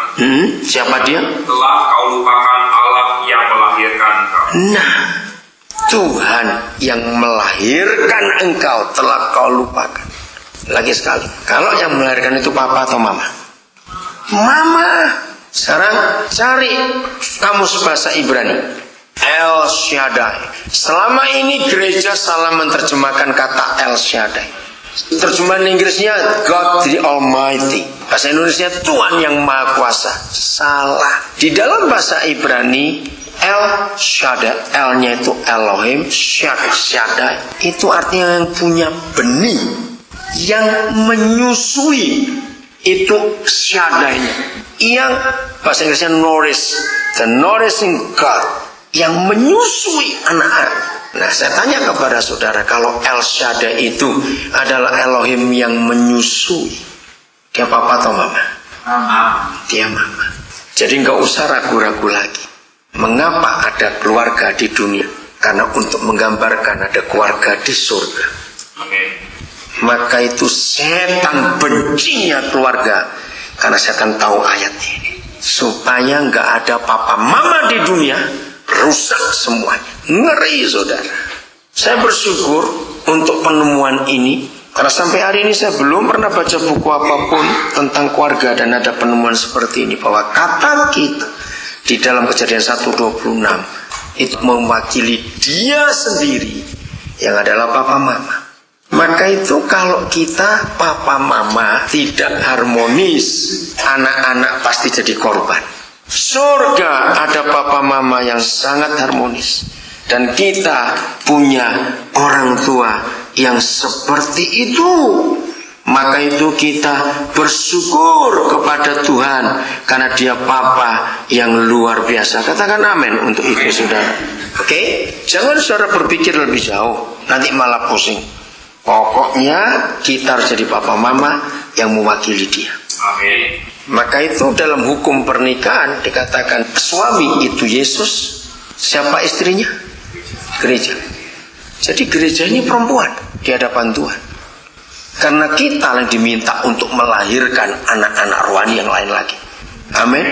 Siapa dia? Telah kau lupakan Allah yang melahirkan engkau. Nah, Tuhan yang melahirkan engkau telah kau lupakan. Lagi sekali, kalau yang melahirkan itu papa atau mama? Mama. Sekarang cari kamus bahasa Ibrani. El Shaddai. Selama ini gereja salah menerjemahkan kata El Shaddai. Terjemahan Inggrisnya God the Almighty. Bahasa Indonesia Tuhan yang Maha Kuasa. Salah. Di dalam bahasa Ibrani El Shaddai, L-nya itu Elohim, Shaddai itu artinya yang punya benih, yang menyusui. Itu Shaddai-nya. Yang bahasa Inggrisnya nourish, the nourishing God, yang menyusui anak-anak. Nah, saya tanya kepada saudara, kalau El Shaddai itu adalah Elohim yang menyusui, dia papa atau mama? Dia mama. Jadi nggak usah ragu-ragu lagi. Mengapa ada keluarga di dunia? Karena untuk menggambarkan ada keluarga di surga. Maka itu setan bencinya keluarga, karena setan tahu ayat ini. Supaya nggak ada papa mama di dunia, rusak semuanya. Ngeri saudara. Saya bersyukur untuk penemuan ini, karena sampai hari ini saya belum pernah baca buku apapun tentang keluarga dan ada penemuan seperti ini, bahwa kata kita di dalam Kejadian 1:26 itu mewakili dia sendiri yang adalah papa mama. Maka itu kalau kita papa mama tidak harmonis, anak-anak pasti jadi korban. Surga ada papa mama yang sangat harmonis, dan kita punya orang tua yang seperti itu. Maka itu kita bersyukur kepada Tuhan karena dia papa yang luar biasa. Katakan amin untuk itu saudara. Oke? Jangan saudara berpikir lebih jauh, nanti malah pusing. Pokoknya kita harus jadi papa mama yang mewakili dia. Amin. Maka itu dalam hukum pernikahan dikatakan suami itu Yesus, siapa istrinya? Gereja. Jadi gereja ini perempuan di hadapan Tuhan. Karena kita yang diminta untuk melahirkan anak-anak rohani yang lain lagi. Amin.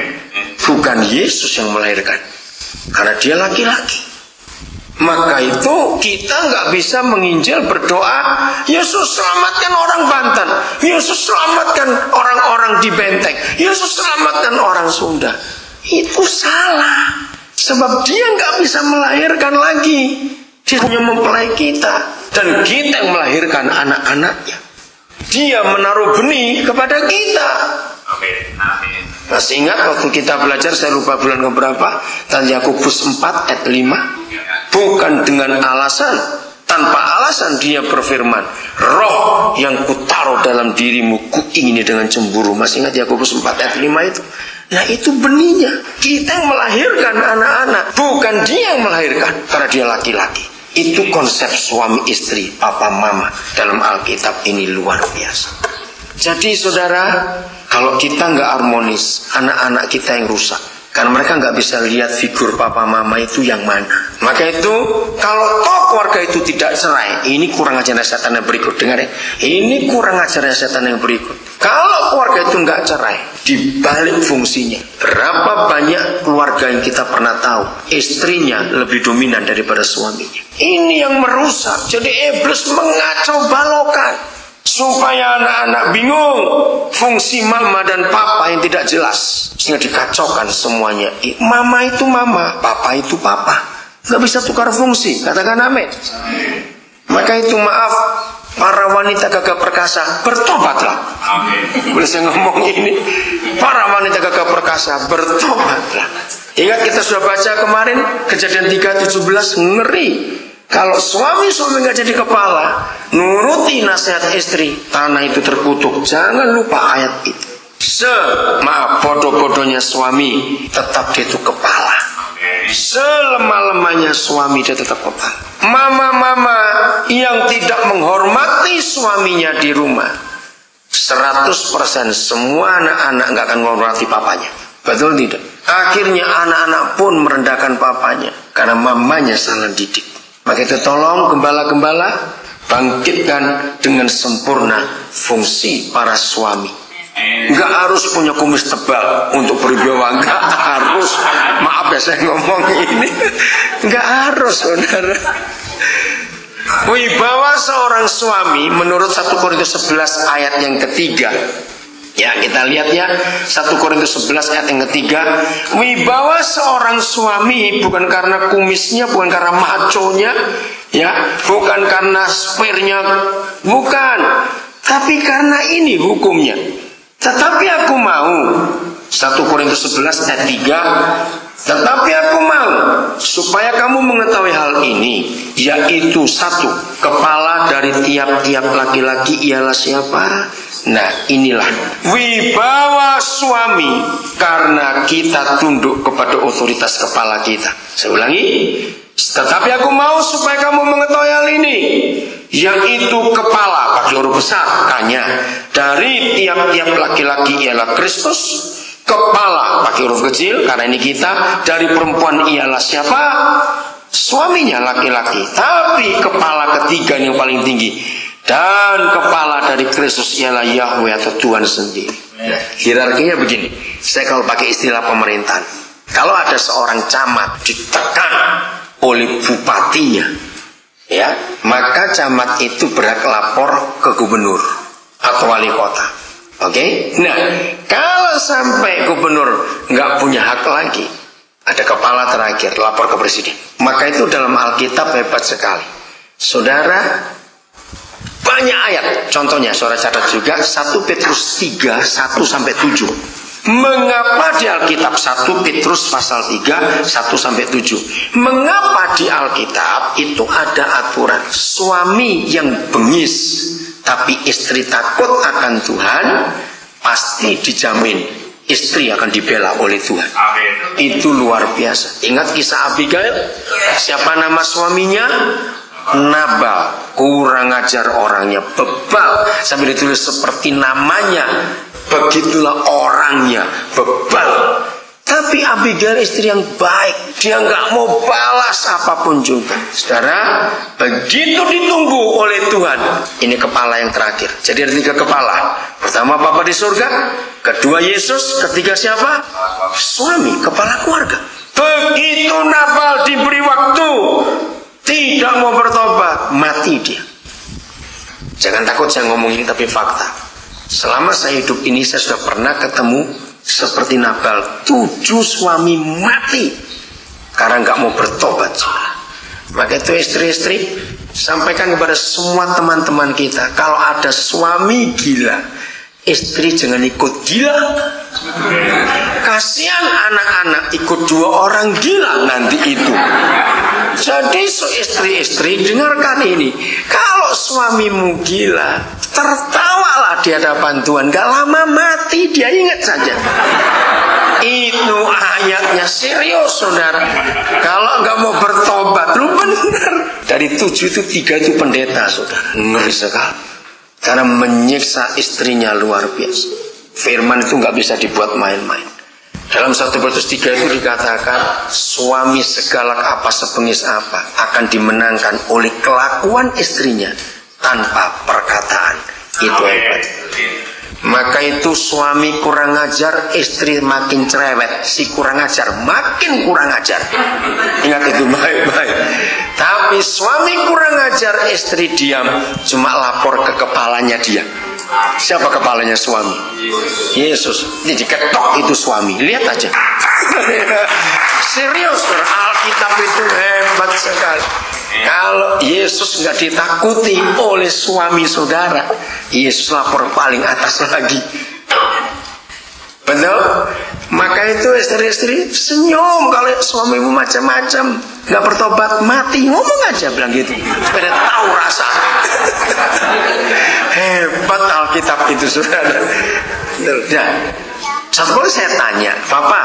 Bukan Yesus yang melahirkan, karena dia laki-laki. Maka itu kita nggak bisa menginjil berdoa, Yesus selamatkan orang Banten, Yesus selamatkan orang-orang di Benteng, Yesus selamatkan orang Sunda. Itu salah. Sebab dia nggak bisa melahirkan lagi. Dia hanya mempelai kita, dan kita yang melahirkan anak-anaknya. Dia menaruh benih kepada kita. Amin. Amin. Masih ingat waktu kita belajar, saya lupa bulan keberapa, dan Yakobus 4 ayat 5. Bukan dengan alasan, tanpa alasan dia berfirman, roh yang kutaruh dalam dirimu kuingini dengan cemburu. Masih ingat Yakobus 4 ayat 5 itu? Nah itu benihnya. Kita yang melahirkan anak-anak, bukan dia yang melahirkan, karena dia laki-laki. Itu konsep suami istri, papa mama dalam Alkitab ini luar biasa. Jadi saudara, kalau kita nggak harmonis, anak-anak kita yang rusak. Karena mereka nggak bisa lihat figur papa mama itu yang mana. Maka itu kalau toh keluarga itu tidak cerai, ini kurang ajar setan yang berikut. Dengar ya, ini kurang ajar setan yang berikut. Kalau keluarga itu nggak cerai, dibalik fungsinya, berapa banyak keluarga yang kita pernah tahu istrinya lebih dominan daripada suaminya. Ini yang merusak. Jadi iblis mengacau balokan supaya anak-anak bingung fungsi mama dan papa yang tidak jelas, sehingga dikacaukan semuanya. Mama itu mama, papa itu papa, nggak bisa tukar fungsi. Katakan amin. Maka itu maaf, para wanita gagah perkasa, bertobatlah. Boleh saya ngomong ini? Para wanita gagah perkasa, bertobatlah. Ingat kita sudah baca kemarin Kejadian 3:17, ngeri. Kalau suami nggak jadi kepala, nuruti nasihat istri, tanah itu terkutuk. Jangan lupa ayat itu. Bodoh-bodohnya suami, tetap dia itu kepala. Selemah-lemahnya suami, dia tetap kepala. Mama-mama yang tidak menghormati suaminya di rumah, 100% semua anak-anak nggak akan menghormati papanya. Betul tidak? Akhirnya anak-anak pun merendahkan papanya karena mamanya salah didik. Maka itu tolong gembala-gembala bangkitkan dengan sempurna fungsi para suami. Enggak harus punya kumis tebal untuk berwibawa, enggak harus. Maaf ya saya ngomong ini, enggak harus saudara. Wibawa seorang suami menurut 1 Korintus 11 ayat yang ketiga. Ya kita lihat ya, 1 Korintus 11 ayat yang ketiga. Wibawa seorang suami bukan karena kumisnya, bukan karena maconya, ya, bukan karena spernya, bukan, tapi karena ini hukumnya. Tetapi aku mau, 1 Korintus 11 ayat 3, tetapi aku mau supaya kamu mengetahui hal ini, yaitu 1, kepala dari tiap-tiap laki-laki ialah siapa? Nah inilah wibawa suami, karena kita tunduk kepada otoritas kepala kita. Saya ulangi, tetapi aku mau supaya kamu mengetahui hal ini, yaitu kepala pakai huruf besar kanya dari tiap-tiap laki-laki ialah Kristus. Kepala pakai huruf kecil karena ini kita, dari perempuan ialah siapa? Suaminya laki-laki. Tapi kepala ketiga yang paling tinggi, dan kepala dari Kristus ialah Yahweh atau Tuhan sendiri. Nah, hierarkinya begini. Saya kalau pakai istilah pemerintahan, kalau ada seorang camat ditekan oleh bupatinya, ya, maka camat itu berhak lapor ke gubernur atau wali kota. Oke? Nah, kalau sampai gubernur nggak punya hak lagi, ada kepala terakhir, lapor ke presiden. Maka itu dalam Alkitab hebat sekali. Saudara, banyak ayat, contohnya saudara catat juga 1 Petrus 3, 1-7. Mengapa di Alkitab 1 Petrus pasal 3, 1-7? Mengapa di Alkitab itu ada aturan suami yang bengis tapi istri takut akan Tuhan pasti dijamin istri akan dibela oleh Tuhan. Amin. Itu luar biasa. Ingat kisah Abigail? Siapa nama suaminya? Nabal. Kurang ajar orangnya, bebal. Sambil ditulis seperti namanya, begitulah orangnya, bebal. Tapi Abigail istri yang baik, dia nggak mau balas apapun juga. Saudara, begitu ditunggu oleh Tuhan. Ini kepala yang terakhir. Jadi ada 3 kepala. Pertama Bapa di surga, kedua Yesus, ketiga siapa? Suami, kepala keluarga. Begitu Nabal diberi waktu, tidak mau bertobat, mati dia. Jangan takut saya ngomong ini, tapi fakta. Selama saya hidup ini, saya sudah pernah ketemu seperti Nabal, 7 suami mati karena nggak mau bertobat. Maka itu istri-istri, sampaikan kepada semua teman-teman kita, kalau ada suami gila, istri jangan ikut gila. Kasihan anak-anak ikut 2 orang gila nanti itu. Jadi istri-istri dengarkan ini, kalau suamimu gila, tertawalah di hadapan Tuhan. Gak lama mati dia, ingat saja. Itu ayatnya serius, saudara. Kalau nggak mau bertobat, lu benar. Dari 7 itu 3 itu pendeta, saudara. Ngeri sekali. Karena menyiksa istrinya luar biasa. Firman itu nggak bisa dibuat main-main. Dalam 1 Petrus 3 itu dikatakan, suami segalak apa, sebengis apa, akan dimenangkan oleh kelakuan istrinya tanpa perkataan. Itu hebat. Maka itu suami kurang ajar, istri makin cerewet. Si kurang ajar makin kurang ajar. Ingat itu baik-baik. Tapi suami kurang ajar, istri diam, cuma lapor ke kepalanya dia. Siapa kepalanya suami? Yesus. Ini diketok itu suami. Lihat aja. Serius, Alkitab itu hebat sekali. Kalau Yesus nggak ditakuti oleh suami saudara, Yesus lapor paling atas lagi. Betul? Maka itu istri-istri senyum kalau suamimu macam-macam, nggak bertobat mati, ngomong aja bilang gitu, supaya tahu rasa. Hebat Alkitab itu, saudara. Nah, satu kali saya tanya, Bapak,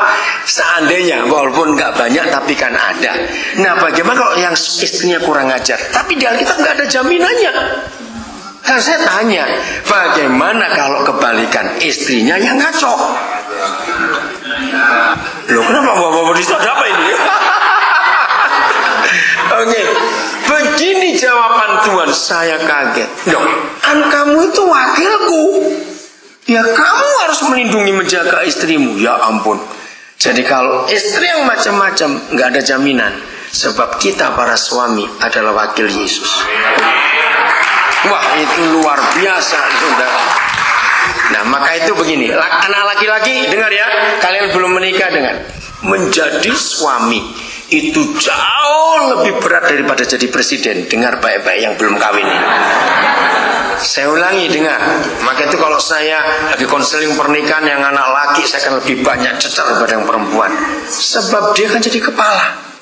seandainya walaupun nggak banyak tapi kan ada. Nah, bagaimana kalau yang istrinya kurang ajar? Tapi di Alkitab nggak ada jaminannya. Kan saya tanya, bagaimana kalau kebalikan, istrinya yang ngaco? Loh, kenapa bapak-bapak di situ ada apa ini? Oke, begini jawaban Tuhan, saya kaget. Loh, kan kamu itu wakilku. Ya kamu harus melindungi, menjaga istrimu. Ya ampun. Jadi kalau istri yang macam-macam nggak ada jaminan, sebab kita para suami adalah wakil Yesus. Wah, itu luar biasa, saudara. Nah, maka itu begini, anak laki-laki dengar ya, kalian belum menikah, dengar. Menjadi suami itu jauh lebih berat daripada jadi presiden. Dengar baik-baik yang belum kawin. Saya ulangi, dengar. Maka itu kalau saya lagi konseling pernikahan yang anak laki, saya akan lebih banyak cecer daripada yang perempuan. Sebab dia kan jadi kepala.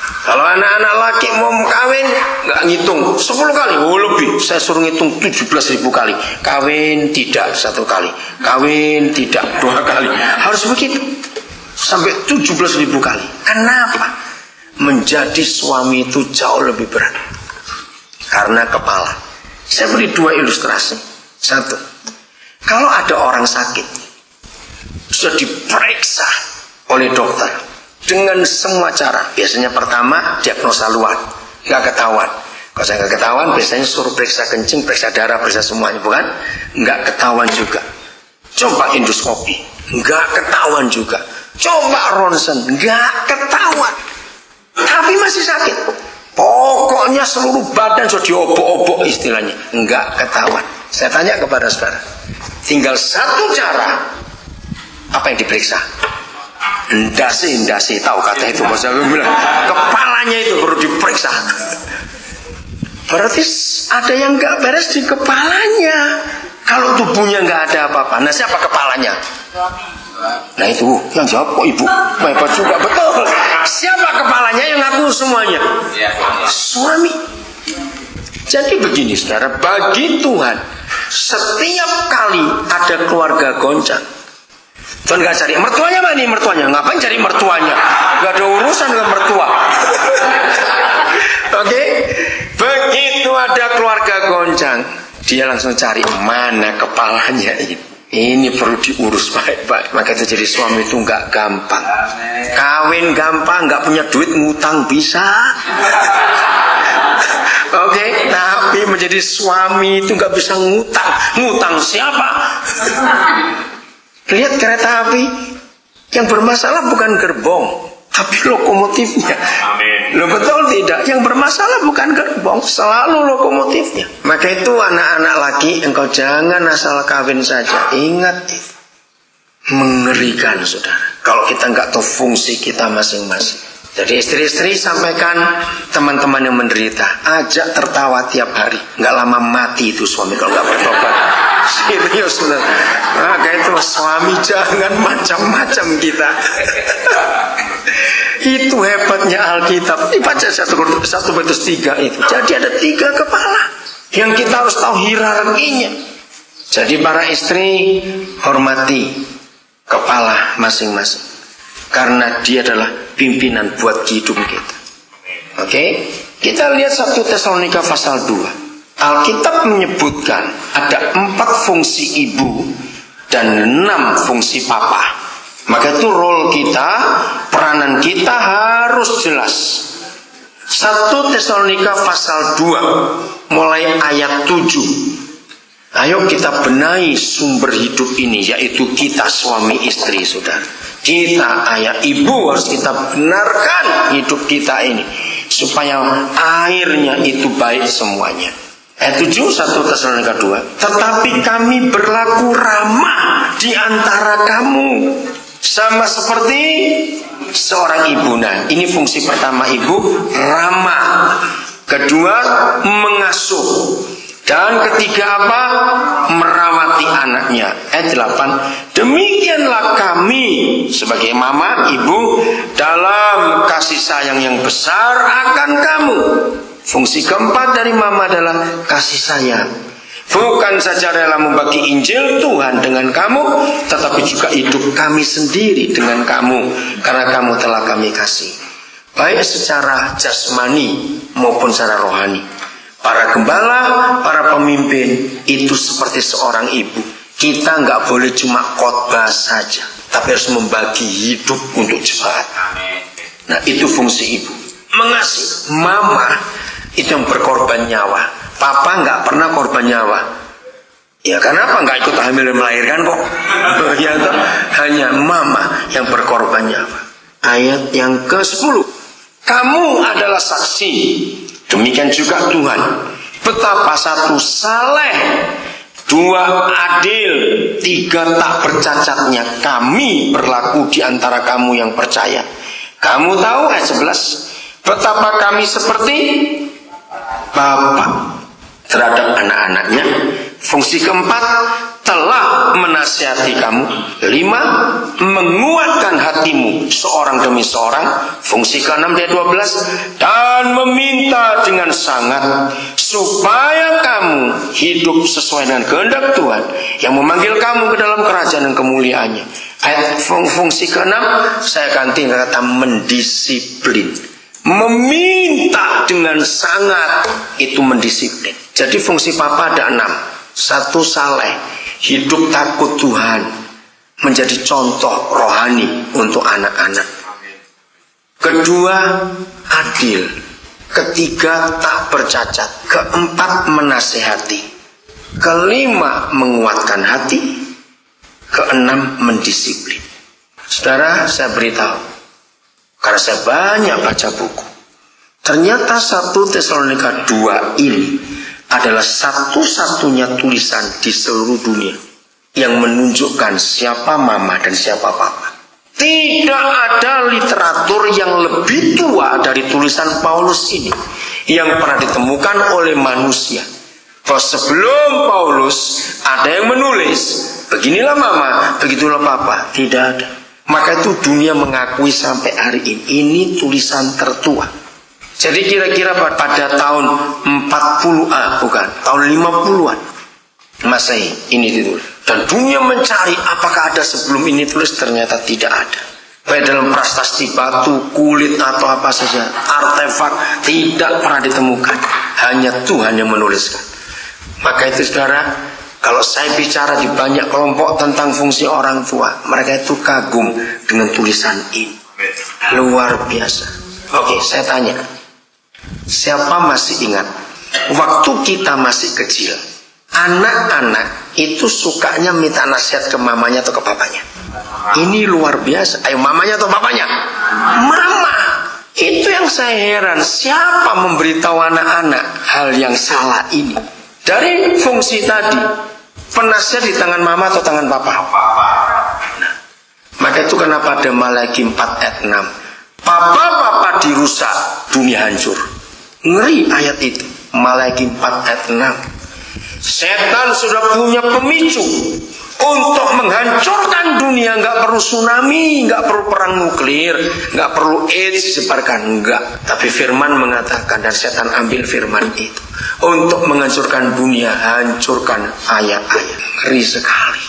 Kalau anak-anak laki mau kawin, nggak ngitung 10 kali, oh lebih. Saya suruh ngitung 17.000 kali. Kawin tidak 1 kali, kawin tidak 2 kali. Harus begitu sampai 17.000 kali. Kenapa? Menjadi suami itu jauh lebih berat karena kepala. Saya beri 2 ilustrasi. 1, kalau ada orang sakit sudah diperiksa oleh dokter dengan semua cara. Biasanya pertama diagnosa luar, nggak ketahuan. Kalau saya nggak ketahuan, biasanya suruh periksa kencing, periksa darah, periksa semuanya, bukan? Nggak ketahuan juga. Coba endoskopi, nggak ketahuan juga. Coba ronsen, nggak ketahuan. Tapi masih sakit. Pokoknya seluruh badan sudah diobok-obok istilahnya, nggak ketahuan. Saya tanya kepada saudara, tinggal 1 cara. Apa yang diperiksa? Ndasi, tahu kata itu, saya bilang kepalanya itu perlu diperiksa. Berarti ada yang nggak beres di kepalanya. Kalau tubuhnya nggak ada apa-apa, nah siapa kepalanya? Nah itu yang jawab kok ibu, hebat juga, betul. Siapa kepalanya yang ngaku semuanya? Suami. Jadi begini saudara, bagi Tuhan setiap kali ada keluarga goncang, Tuhan nggak cari mertuanya, mana mertuanya? Ngapain cari mertuanya? Gak ada urusan dengan mertua. Oke? Begitu ada keluarga goncang, dia langsung cari mana kepalanya ini. Ini perlu diurus baik-baik. Maka itu jadi suami itu nggak gampang. Kawin gampang, nggak punya duit ngutang bisa. Oke, tapi menjadi suami itu nggak bisa ngutang. Ngutang siapa? Lihat kereta api, yang bermasalah bukan gerbong, tapi lokomotifnya. Amin. Lo betul tidak? Yang bermasalah bukan gerbong, selalu lokomotifnya. Maka itu anak-anak laki, engkau jangan asal kawin saja. Ingat itu, mengerikan saudara. Kalau kita nggak tahu fungsi kita masing-masing. Jadi istri-istri sampaikan teman-teman yang menderita, ajak tertawa tiap hari. Nggak lama mati itu suami kalau nggak bertobat. Serius benar. Maka itu suami jangan macam-macam kita. Itu hebatnya Alkitab. Dibaca 1 Petrus 3 itu. Jadi ada 3 kepala yang kita harus tahu hierarkinya. Jadi para istri hormati kepala masing-masing, karena dia adalah pimpinan buat hidup kita. Oke? Kita lihat 1 Tesalonika pasal 2. Alkitab menyebutkan ada 4 fungsi ibu dan 6 fungsi papa. Maka itu role kita, peranan kita harus jelas. 1 Tesalonika pasal 2 mulai ayat 7. Ayo kita benahi sumber hidup ini, yaitu kita suami istri, saudara. Kita ayah ibu harus kita benarkan hidup kita ini, supaya akhirnya itu baik semuanya. Ayat 7 1 Tesalonika 2. Tetapi kami berlaku ramah di antara kamu, sama seperti seorang ibu. Nah, ini fungsi pertama ibu, ramah. Kedua, mengasuh. Dan ketiga apa? Merawati anaknya. Ayat 8. Demikianlah kami sebagai mama, ibu, dalam kasih sayang yang besar akan kamu. Fungsi keempat dari mama adalah kasih sayang. Bukan saja rela membagi Injil Tuhan dengan kamu, tetapi juga hidup kami sendiri dengan kamu, karena kamu telah kami kasih, baik secara jasmani maupun secara rohani. Para gembala, para pemimpin itu seperti seorang ibu. Kita nggak boleh cuma khotbah saja, tapi harus membagi hidup untuk jemaat. Nah, itu fungsi ibu. Mengasihi. Mama itu yang berkorban nyawa. Papa nggak pernah korban nyawa. Ya kenapa nggak ikut hamil dan melahirkan kok? Ya, hanya mama yang berkorban nyawa. Ayat yang ke-10. Kamu adalah saksi. Demikian juga Tuhan. Betapa 1 saleh, 2 adil, 3 tak bercacatnya kami berlaku di antara kamu yang percaya. Kamu tahu ayat 11. Betapa kami seperti Bapa terhadap anak-anaknya. Fungsi keempat, telah menasihati kamu. 5, menguatkan hatimu seorang demi seorang. Fungsi ke-6 ayat 12, dan meminta dengan sangat supaya kamu hidup sesuai dengan kehendak Tuhan yang memanggil kamu ke dalam kerajaan dan kemuliaannya. Ayat fungsi ke-6 saya ganti kata mendisiplin. Meminta dengan sangat itu mendisiplin. Jadi fungsi papa ada 6. 1 saleh, hidup takut Tuhan, menjadi contoh rohani untuk anak-anak. Kedua, adil. Ketiga, tak bercacat. Keempat, menasehati. Kelima, menguatkan hati. Keenam, mendisiplin. Saudara, saya beritahu, karena saya banyak baca buku, ternyata 1 Tesalonika 2 ini adalah satu-satunya tulisan di seluruh dunia yang menunjukkan siapa mama dan siapa papa. Tidak ada literatur yang lebih tua dari tulisan Paulus ini yang pernah ditemukan oleh manusia. Bahwa sebelum Paulus ada yang menulis, beginilah mama, begitulah papa. Tidak ada. Maka itu dunia mengakui sampai hari ini tulisan tertua. Jadi kira-kira pada tahun 40-an, bukan, tahun 50-an Masehi ini ditulis. Dan dunia mencari apakah ada sebelum ini tulis, ternyata tidak ada. Baik dalam prasasti batu, kulit atau apa saja, artefak tidak pernah ditemukan. Hanya Tuhan yang menuliskan. Maka itu saudara, kalau saya bicara di banyak kelompok tentang fungsi orang tua, mereka itu kagum dengan tulisan ini. Luar biasa. Oke, saya tanya, siapa masih ingat waktu kita masih kecil, anak-anak itu sukanya minta nasihat ke mamanya atau ke papanya? Ini luar biasa. Ayo, mamanya atau papanya? Mama. Itu yang saya heran, siapa memberitahu anak-anak hal yang salah ini? Dari fungsi tadi, penasihat di tangan mama atau tangan papa? Nah, maka itu kenapa ada Malaki 4 ayat 6. Papa dirusak, dunia hancur. Ngeri ayat itu. Malaki 4 ayat 6. Setan sudah punya pemicu untuk menghancurkan dunia. Nggak perlu tsunami, nggak perlu perang nuklir, nggak perlu AIDS disebarkan, enggak. Tapi firman mengatakan, dan setan ambil firman itu untuk menghancurkan dunia, hancurkan ayah-ayah. Ngeri sekali.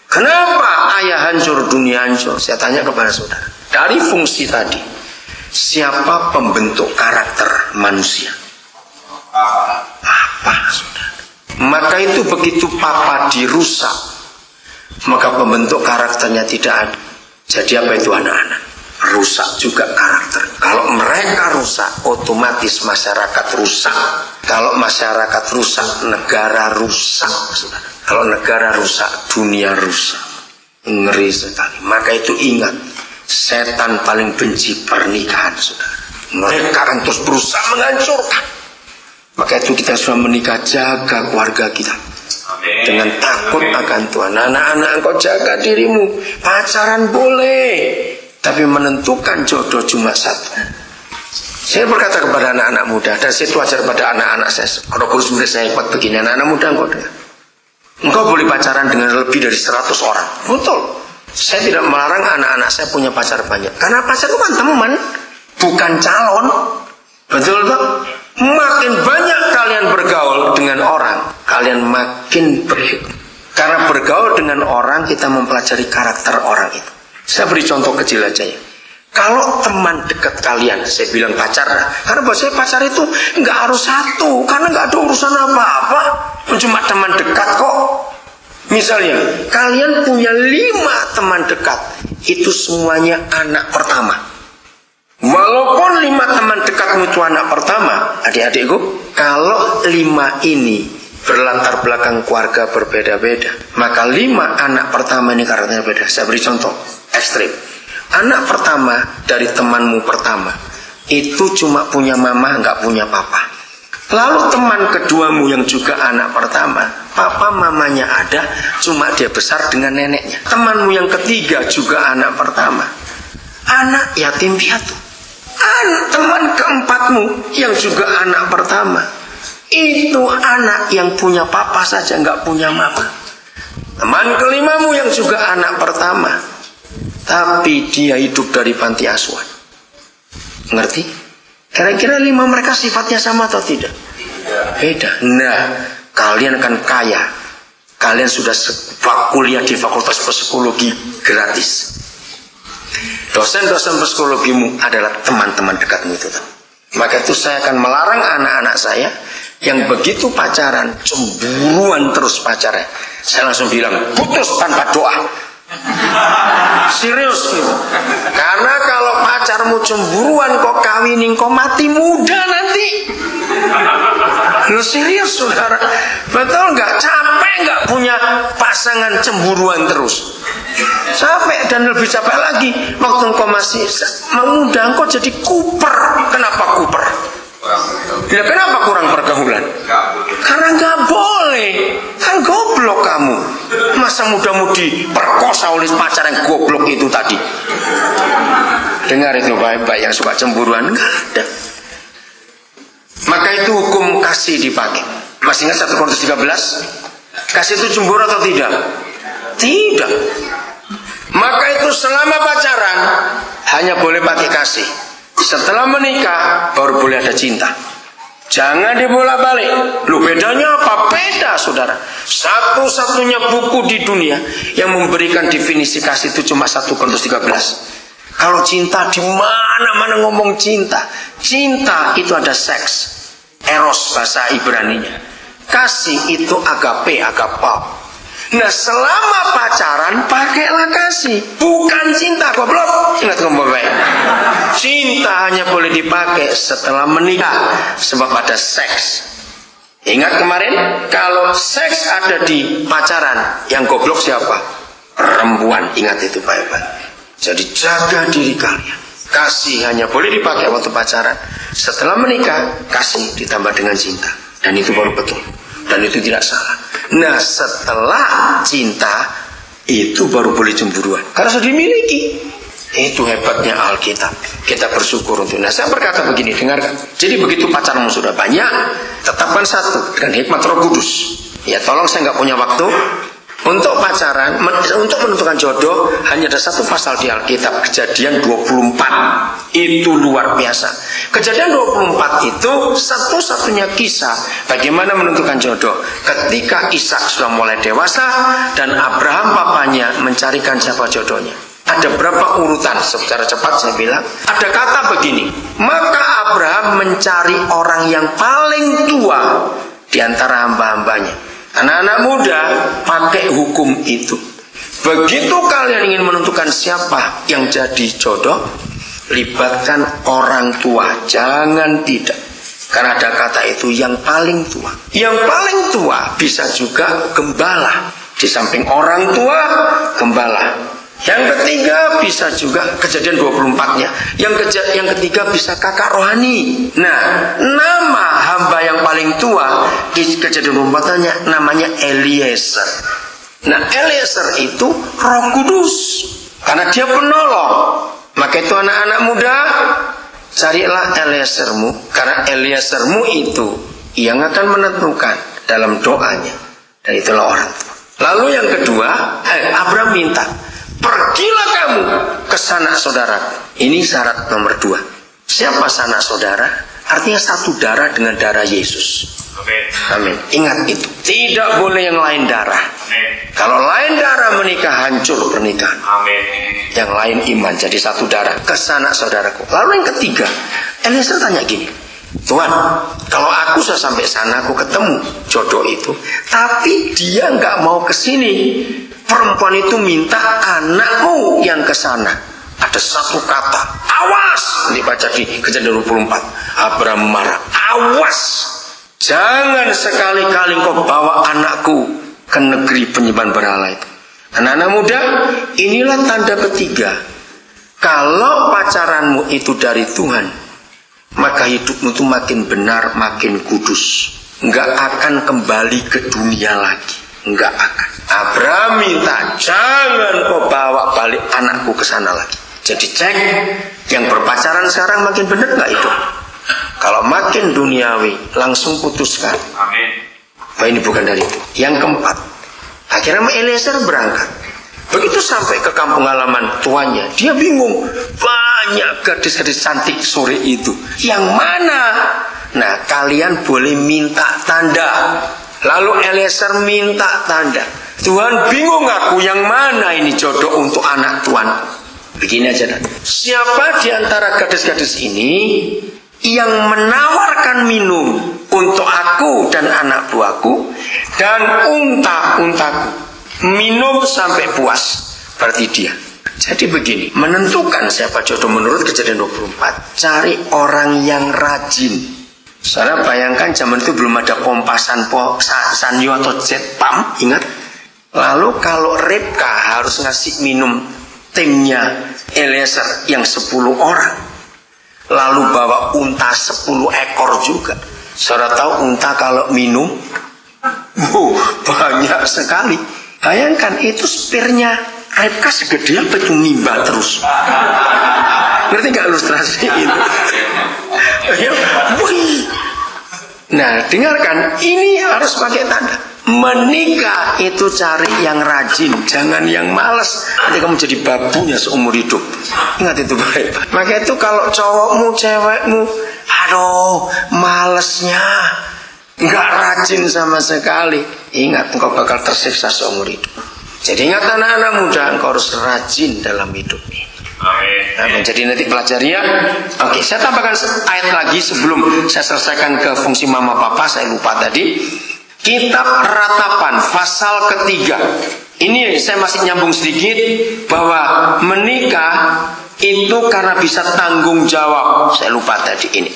Kenapa ayah hancur, dunia hancur? Saya tanya kepada saudara, dari fungsi tadi, siapa pembentuk karakter manusia? Papa, saudara. Maka itu begitu papa dirusak, maka pembentuk karakternya tidak ada. Jadi apa itu anak-anak? Rusak juga karakter. Kalau mereka rusak, otomatis masyarakat rusak. Kalau masyarakat rusak, negara rusak, saudara. Kalau negara rusak, dunia rusak. Ngeri sekali. Maka itu ingat, setan paling benci pernikahan, saudara. Mereka akan terus berusaha menghancurkan. Maka itu kita sudah menikah, jaga keluarga kita. Dengan takut akan Tuhan. Anak-anak, engkau jaga dirimu. Pacaran boleh, tapi menentukan jodoh cuma satu. Saya berkata kepada anak-anak muda, dan saya itu ajar pada anak-anak saya. Kalau guru murid saya ikut begini, anak-anak muda engkau dengar. Engkau boleh pacaran dengan lebih dari 100 orang. Betul. Saya tidak melarang anak-anak saya punya pacar banyak. Karena pacar itu kan teman, bukan calon. Betul tak? Makin banyak kalian bergaul dengan orang, kalian makin berhikmat. Karena bergaul dengan orang, kita mempelajari karakter orang itu. Saya beri contoh kecil aja ya. Kalau teman dekat kalian, saya bilang pacar, karena buat saya pacar itu nggak harus satu, karena nggak ada urusan apa-apa, cuma teman dekat kok. Misalnya, kalian punya 5 teman dekat, itu semuanya anak pertama. Walaupun 5 teman dekatmu itu anak pertama, adik-adikku, kalau 5 ini berlatar belakang keluarga berbeda-beda, maka 5 anak pertama ini karakternya beda. Saya beri contoh ekstrim. Anak pertama dari temanmu pertama itu cuma punya mama, nggak punya papa. Lalu teman keduamu yang juga anak pertama, papa mamanya ada, cuma dia besar dengan neneknya. Temanmu yang ketiga juga anak pertama, anak yatim piatu. Teman keempatmu yang juga anak pertama, itu anak yang punya papa saja, nggak punya mama. Teman kelimamu yang juga anak pertama, tapi dia hidup dari panti asuhan. Ngerti? Kira-kira 5 mereka sifatnya sama atau tidak? Beda. Nah, kalian akan kaya. Kalian sudah kuliah di fakultas psikologi gratis. Dosen-dosen psikologimu adalah teman-teman dekatmu itu. Maka itu saya akan melarang anak-anak saya yang begitu pacaran, cemburuan terus pacarnya. Saya langsung bilang, putus tanpa doa. Serius gitu. Karena kalau pacarmu cemburuan kok kawinin, kok mati muda nanti. Lu serius saudara? Betul nggak? Capek nggak punya pasangan cemburuan terus? Capek, dan lebih capek lagi waktu engkau masih muda, engkau jadi kuper. Kenapa kuper? Ya, kenapa kurang pergaulan? Karena nggak boleh. Kan goblok kamu. Masa mudamu diperkosa oleh pacar yang goblok itu tadi? Dengar itu baik-baik, yang suka cemburuan nggak ada. Maka itu hukum kasih dipakai. Masih ingat 1 Korintus 13? Kasih itu cemburu atau tidak? Tidak. Maka itu selama pacaran hanya boleh pakai kasih. Setelah menikah baru boleh ada cinta. Jangan dibolak-balik. Loh, bedanya apa? Beda, saudara. Satu-satunya buku di dunia yang memberikan definisi kasih itu cuma 1 Korintus 13. Kalau cinta, di mana-mana ngomong cinta. Cinta itu ada seks, eros bahasa Ibraninya. Kasih itu agape, agapa. Nah, selama pacaran pakailah kasih, bukan cinta, goblok. Ingat kamu baik. Cinta hanya boleh dipakai setelah menikah, sebab ada seks. Ingat kemarin, kalau seks ada di pacaran, yang goblok siapa? Perempuan. Ingat itu baik-baik. Jadi jaga diri kalian. Kasih hanya boleh dipakai waktu pacaran. Setelah menikah, kasih ditambah dengan cinta. Dan itu baru betul. Dan itu tidak salah. Nah, setelah cinta, itu baru boleh cemburuan. Karena sudah dimiliki. Itu hebatnya Alkitab. Kita bersyukur untuk. Nah, saya berkata begini, dengarkan. Jadi begitu pacarmu sudah banyak, tetapkan satu dengan hikmat Roh Kudus. Ya, tolong, saya nggak punya waktu. Untuk pacaran, untuk menentukan jodoh, hanya ada satu pasal di Alkitab, Kejadian 24. Itu luar biasa. Kejadian 24 itu satu-satunya kisah bagaimana menentukan jodoh. Ketika Ishak sudah mulai dewasa dan Abraham papanya mencarikan siapa jodohnya. Ada berapa urutan? Secara cepat saya bilang. Ada kata begini, maka Abraham mencari orang yang paling tua di antara hamba-hambanya. Anak-anak muda pakai hukum itu. Begitu kalian ingin menentukan siapa yang jadi jodoh, libatkan orang tua, jangan tidak. Karena ada kata itu yang paling tua. Yang paling tua bisa juga gembala. Di samping orang tua, gembala. Yang ketiga bisa juga Kejadian 24-nya. Yang ketiga bisa kakak rohani. Nah, nama hamba yang paling tua di Kejadian 24-nya namanya Eliezer. Nah, Eliezer itu Roh Kudus. Karena dia penolong. Maka itu anak-anak muda, carilah Eliezermu. Karena Eliezermu itu yang akan menentukan dalam doanya. Dan itulah orang tua. Lalu yang kedua, Abraham minta, pergilah kamu ke sanak saudara. Ini syarat nomor 2. Siapa sanak saudara? Artinya satu darah dengan darah Yesus. Amin. Ingat itu. Tidak boleh yang lain darah. Kalau lain darah menikah, hancur pernikahan. Amin. Yang lain iman, jadi satu darah. Ke sanak saudaraku. Lalu yang ketiga, Eliezer tanya gini, Tuhan, kalau aku sudah sampai sana, aku ketemu jodoh itu, tapi dia nggak mau ke sini. Perempuan itu minta anakmu yang ke sana. Ada satu kata, awas. Dibaca di Kejadian 24. Abraham marah, awas. Jangan sekali-kali kau bawa anakku ke negeri penyembahan berhala itu. Anak-anak muda, inilah tanda ketiga. Kalau pacaranmu itu dari Tuhan, maka hidupmu itu makin benar, makin kudus. Nggak akan kembali ke dunia lagi. Nggak akan. Abraham minta, jangan kau bawa balik anakku ke sana lagi. Jadi cek, yang berpacaran sekarang makin benar nggak itu? Kalau makin duniawi, langsung putuskan. Amin. Bahwa ini bukan dari itu. Yang keempat, akhirnya Eliezer berangkat. Begitu sampai ke kampung halaman tuannya, dia bingung. Banyak gadis-gadis cantik sore itu. Yang mana? Nah, kalian boleh minta tanda. Lalu Eliezer minta tanda. Tuhan, bingung aku yang mana ini jodoh untuk anak Tuhan. Begini aja, Dan. Siapa di antara gadis-gadis ini yang menawarkan minum untuk aku dan anak buahku dan unta-untaku, minum sampai puas, berarti dia. Jadi begini, menentukan siapa jodoh menurut Kejadian 24, cari orang yang rajin. Soalnya bayangkan zaman itu belum ada pompa Sanyo atau jet pump, ingat? Lalu kalau Ribka harus ngasih minum timnya Eliezer yang 10 orang, lalu bawa unta 10 ekor juga. Saudara tahu unta kalau minum, banyak sekali. Bayangkan itu spirnya Ribka segede apa itu, ngimba terus. Ngerti gak ilustrasi ini? Nah, dengarkan, ini harus pakai tanda. Menikah itu cari yang rajin, jangan yang malas. Nanti kamu jadi babunya seumur hidup. Ingat itu baik. Maka itu kalau cowokmu, cewekmu Aduh, malesnya, nggak rajin sama sekali. Ingat, engkau bakal tersiksa seumur hidup. Jadi ingat anak-anak muda, engkau harus rajin dalam hidup ini. Amin. Jadi nanti pelajari ya. Oke, saya tambahkan ayat lagi sebelum saya selesaikan ke fungsi mama papa. Saya lupa tadi. Kitab Ratapan pasal ketiga. Ini saya masih nyambung sedikit bahwa menikah itu karena bisa tanggung jawab. Saya lupa tadi ini.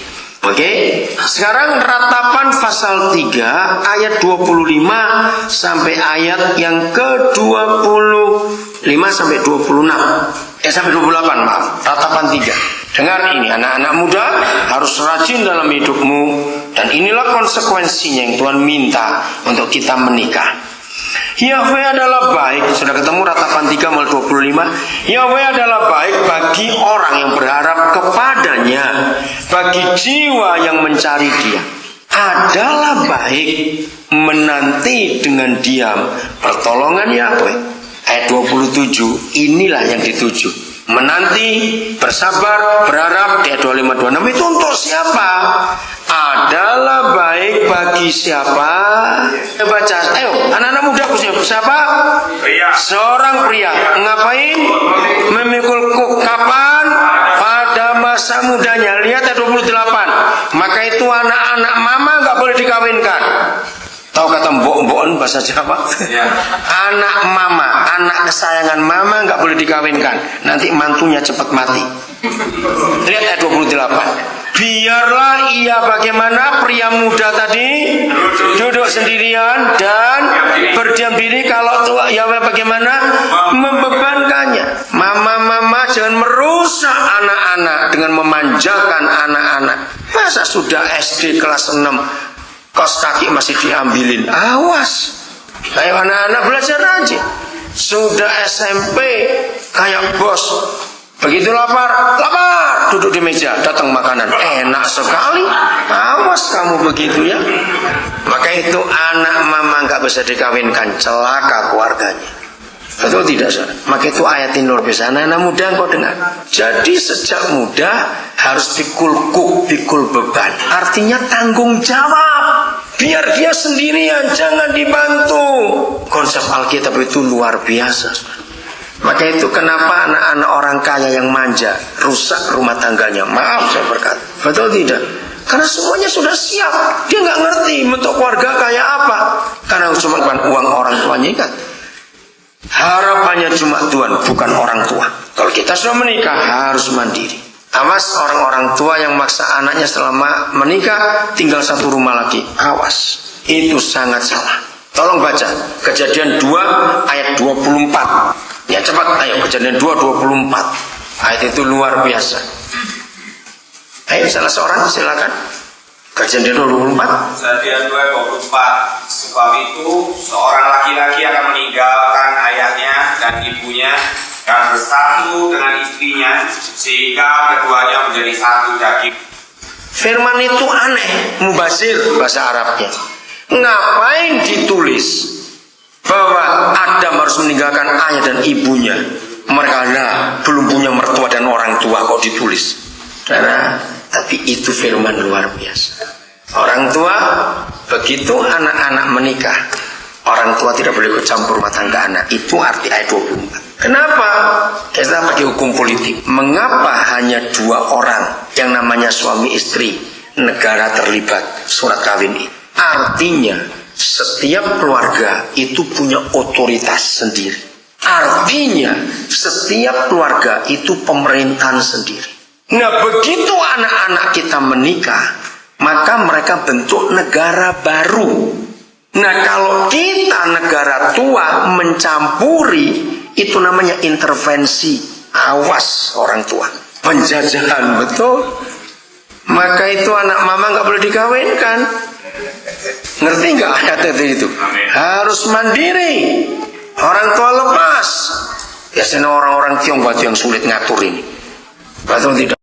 Oke. Sekarang Ratapan pasal 3 ayat 25 sampai ayat yang ke-25 sampai 26. Sampai 28, maaf. Ratapan 3. Dengar ini, anak-anak muda harus rajin dalam hidupmu. Dan inilah konsekuensinya yang Tuhan minta untuk kita menikah. Yahweh adalah baik. Sudah ketemu Ratapan 3 mulai 25. Yahweh adalah baik bagi orang yang berharap kepadanya, bagi jiwa yang mencari Dia. Adalah baik menanti dengan diam pertolongan Yahweh. Ayat 27, inilah yang dituju. Menanti, bersabar, berharap. Di ayat 25-26 itu untuk siapa? Adalah baik bagi siapa? Baca, ayo anak-anak muda siapa? Pria. Seorang pria. Ngapain? Memikul kuk. Kapan? Pada masa mudanya. Lihat ayat 28. Maka itu anak-anak mama nggak boleh dikawinkan. Tahu kata mbok-mbokan bahasa Jawa? Ya. Anak mama, anak kesayangan mama nggak boleh dikawinkan. Nanti mantunya cepat mati. Lihat ayat 28. Biarlah ia bagaimana pria muda tadi duduk sendirian dan berdiam diri kalau tua Yahweh bagaimana membebankannya. Mama-mama jangan merusak anak-anak dengan memanjakan anak-anak. Masa sudah SD kelas 6 kos kaki masih diambilin? Awas. Ayo anak-anak belajar aja. Sudah SMP kayak bos. Begitu lapar, duduk di meja, datang makanan, enak sekali. Awas kamu begitu ya. Maka itu anak mama nggak bisa dikawinkan, celaka keluarganya. Betul tidak saudara? Maka itu ayat ini luar biasa. Anak-anak muda kau dengar. Jadi sejak muda harus pikul beban. Artinya tanggung jawab. Biar dia sendirian, jangan dibantu. Konsep Alkitab itu luar biasa saudara. Maka itu kenapa anak-anak orang kaya yang manja rusak rumah tangganya. Maaf saya berkata, betul tidak? Karena semuanya sudah siap. Dia nggak ngerti bentuk keluarga kayak apa. Karena cuma uang orang tuanya kan. Harapannya cuma Tuhan, bukan orang tua. Kalau kita sudah menikah harus mandiri. Awas orang-orang tua yang maksa anaknya setelah menikah tinggal satu rumah lagi. Awas, itu sangat salah. Tolong baca Kejadian 2 ayat 24. Ya cepat, ayo Kejadian 2:24. Ayat itu luar biasa. Ayo salah seorang silakan. Kejadian 2:24. Kejadian 2:24. Sebab itu seorang laki-laki akan meninggalkan ayahnya dan ibunya dan bersatu dengan istrinya sehingga keduanya menjadi satu daging. Firman itu aneh, mubazir bahasa Arabnya. Ngapain ditulis bahwa Adam harus meninggalkan ayah dan ibunya? Mereka belum punya mertua dan orang tua kok ditulis. Karena tapi itu firman luar biasa. Orang tua begitu anak-anak menikah, orang tua tidak boleh ikut campur rumah tangga anak. Itu arti ayat 24. Kenapa? Kita pakai hukum politik. Mengapa hanya 2 orang yang namanya suami istri negara terlibat surat kawin ini? Artinya setiap keluarga itu punya otoritas sendiri. Artinya setiap keluarga itu pemerintahan sendiri. Nah begitu anak-anak kita menikah, maka mereka bentuk negara baru. Nah kalau kita negara tua mencampuri, itu namanya intervensi. Awas orang tua, penjajahan, betul. Maka itu anak mama nggak boleh dikawinkan. Ngerti nggak ayat itu? Harus mandiri. Orang tua lepas. Biasanya orang-orang Tionghoa yang sulit ngatur ini. Betul tidak?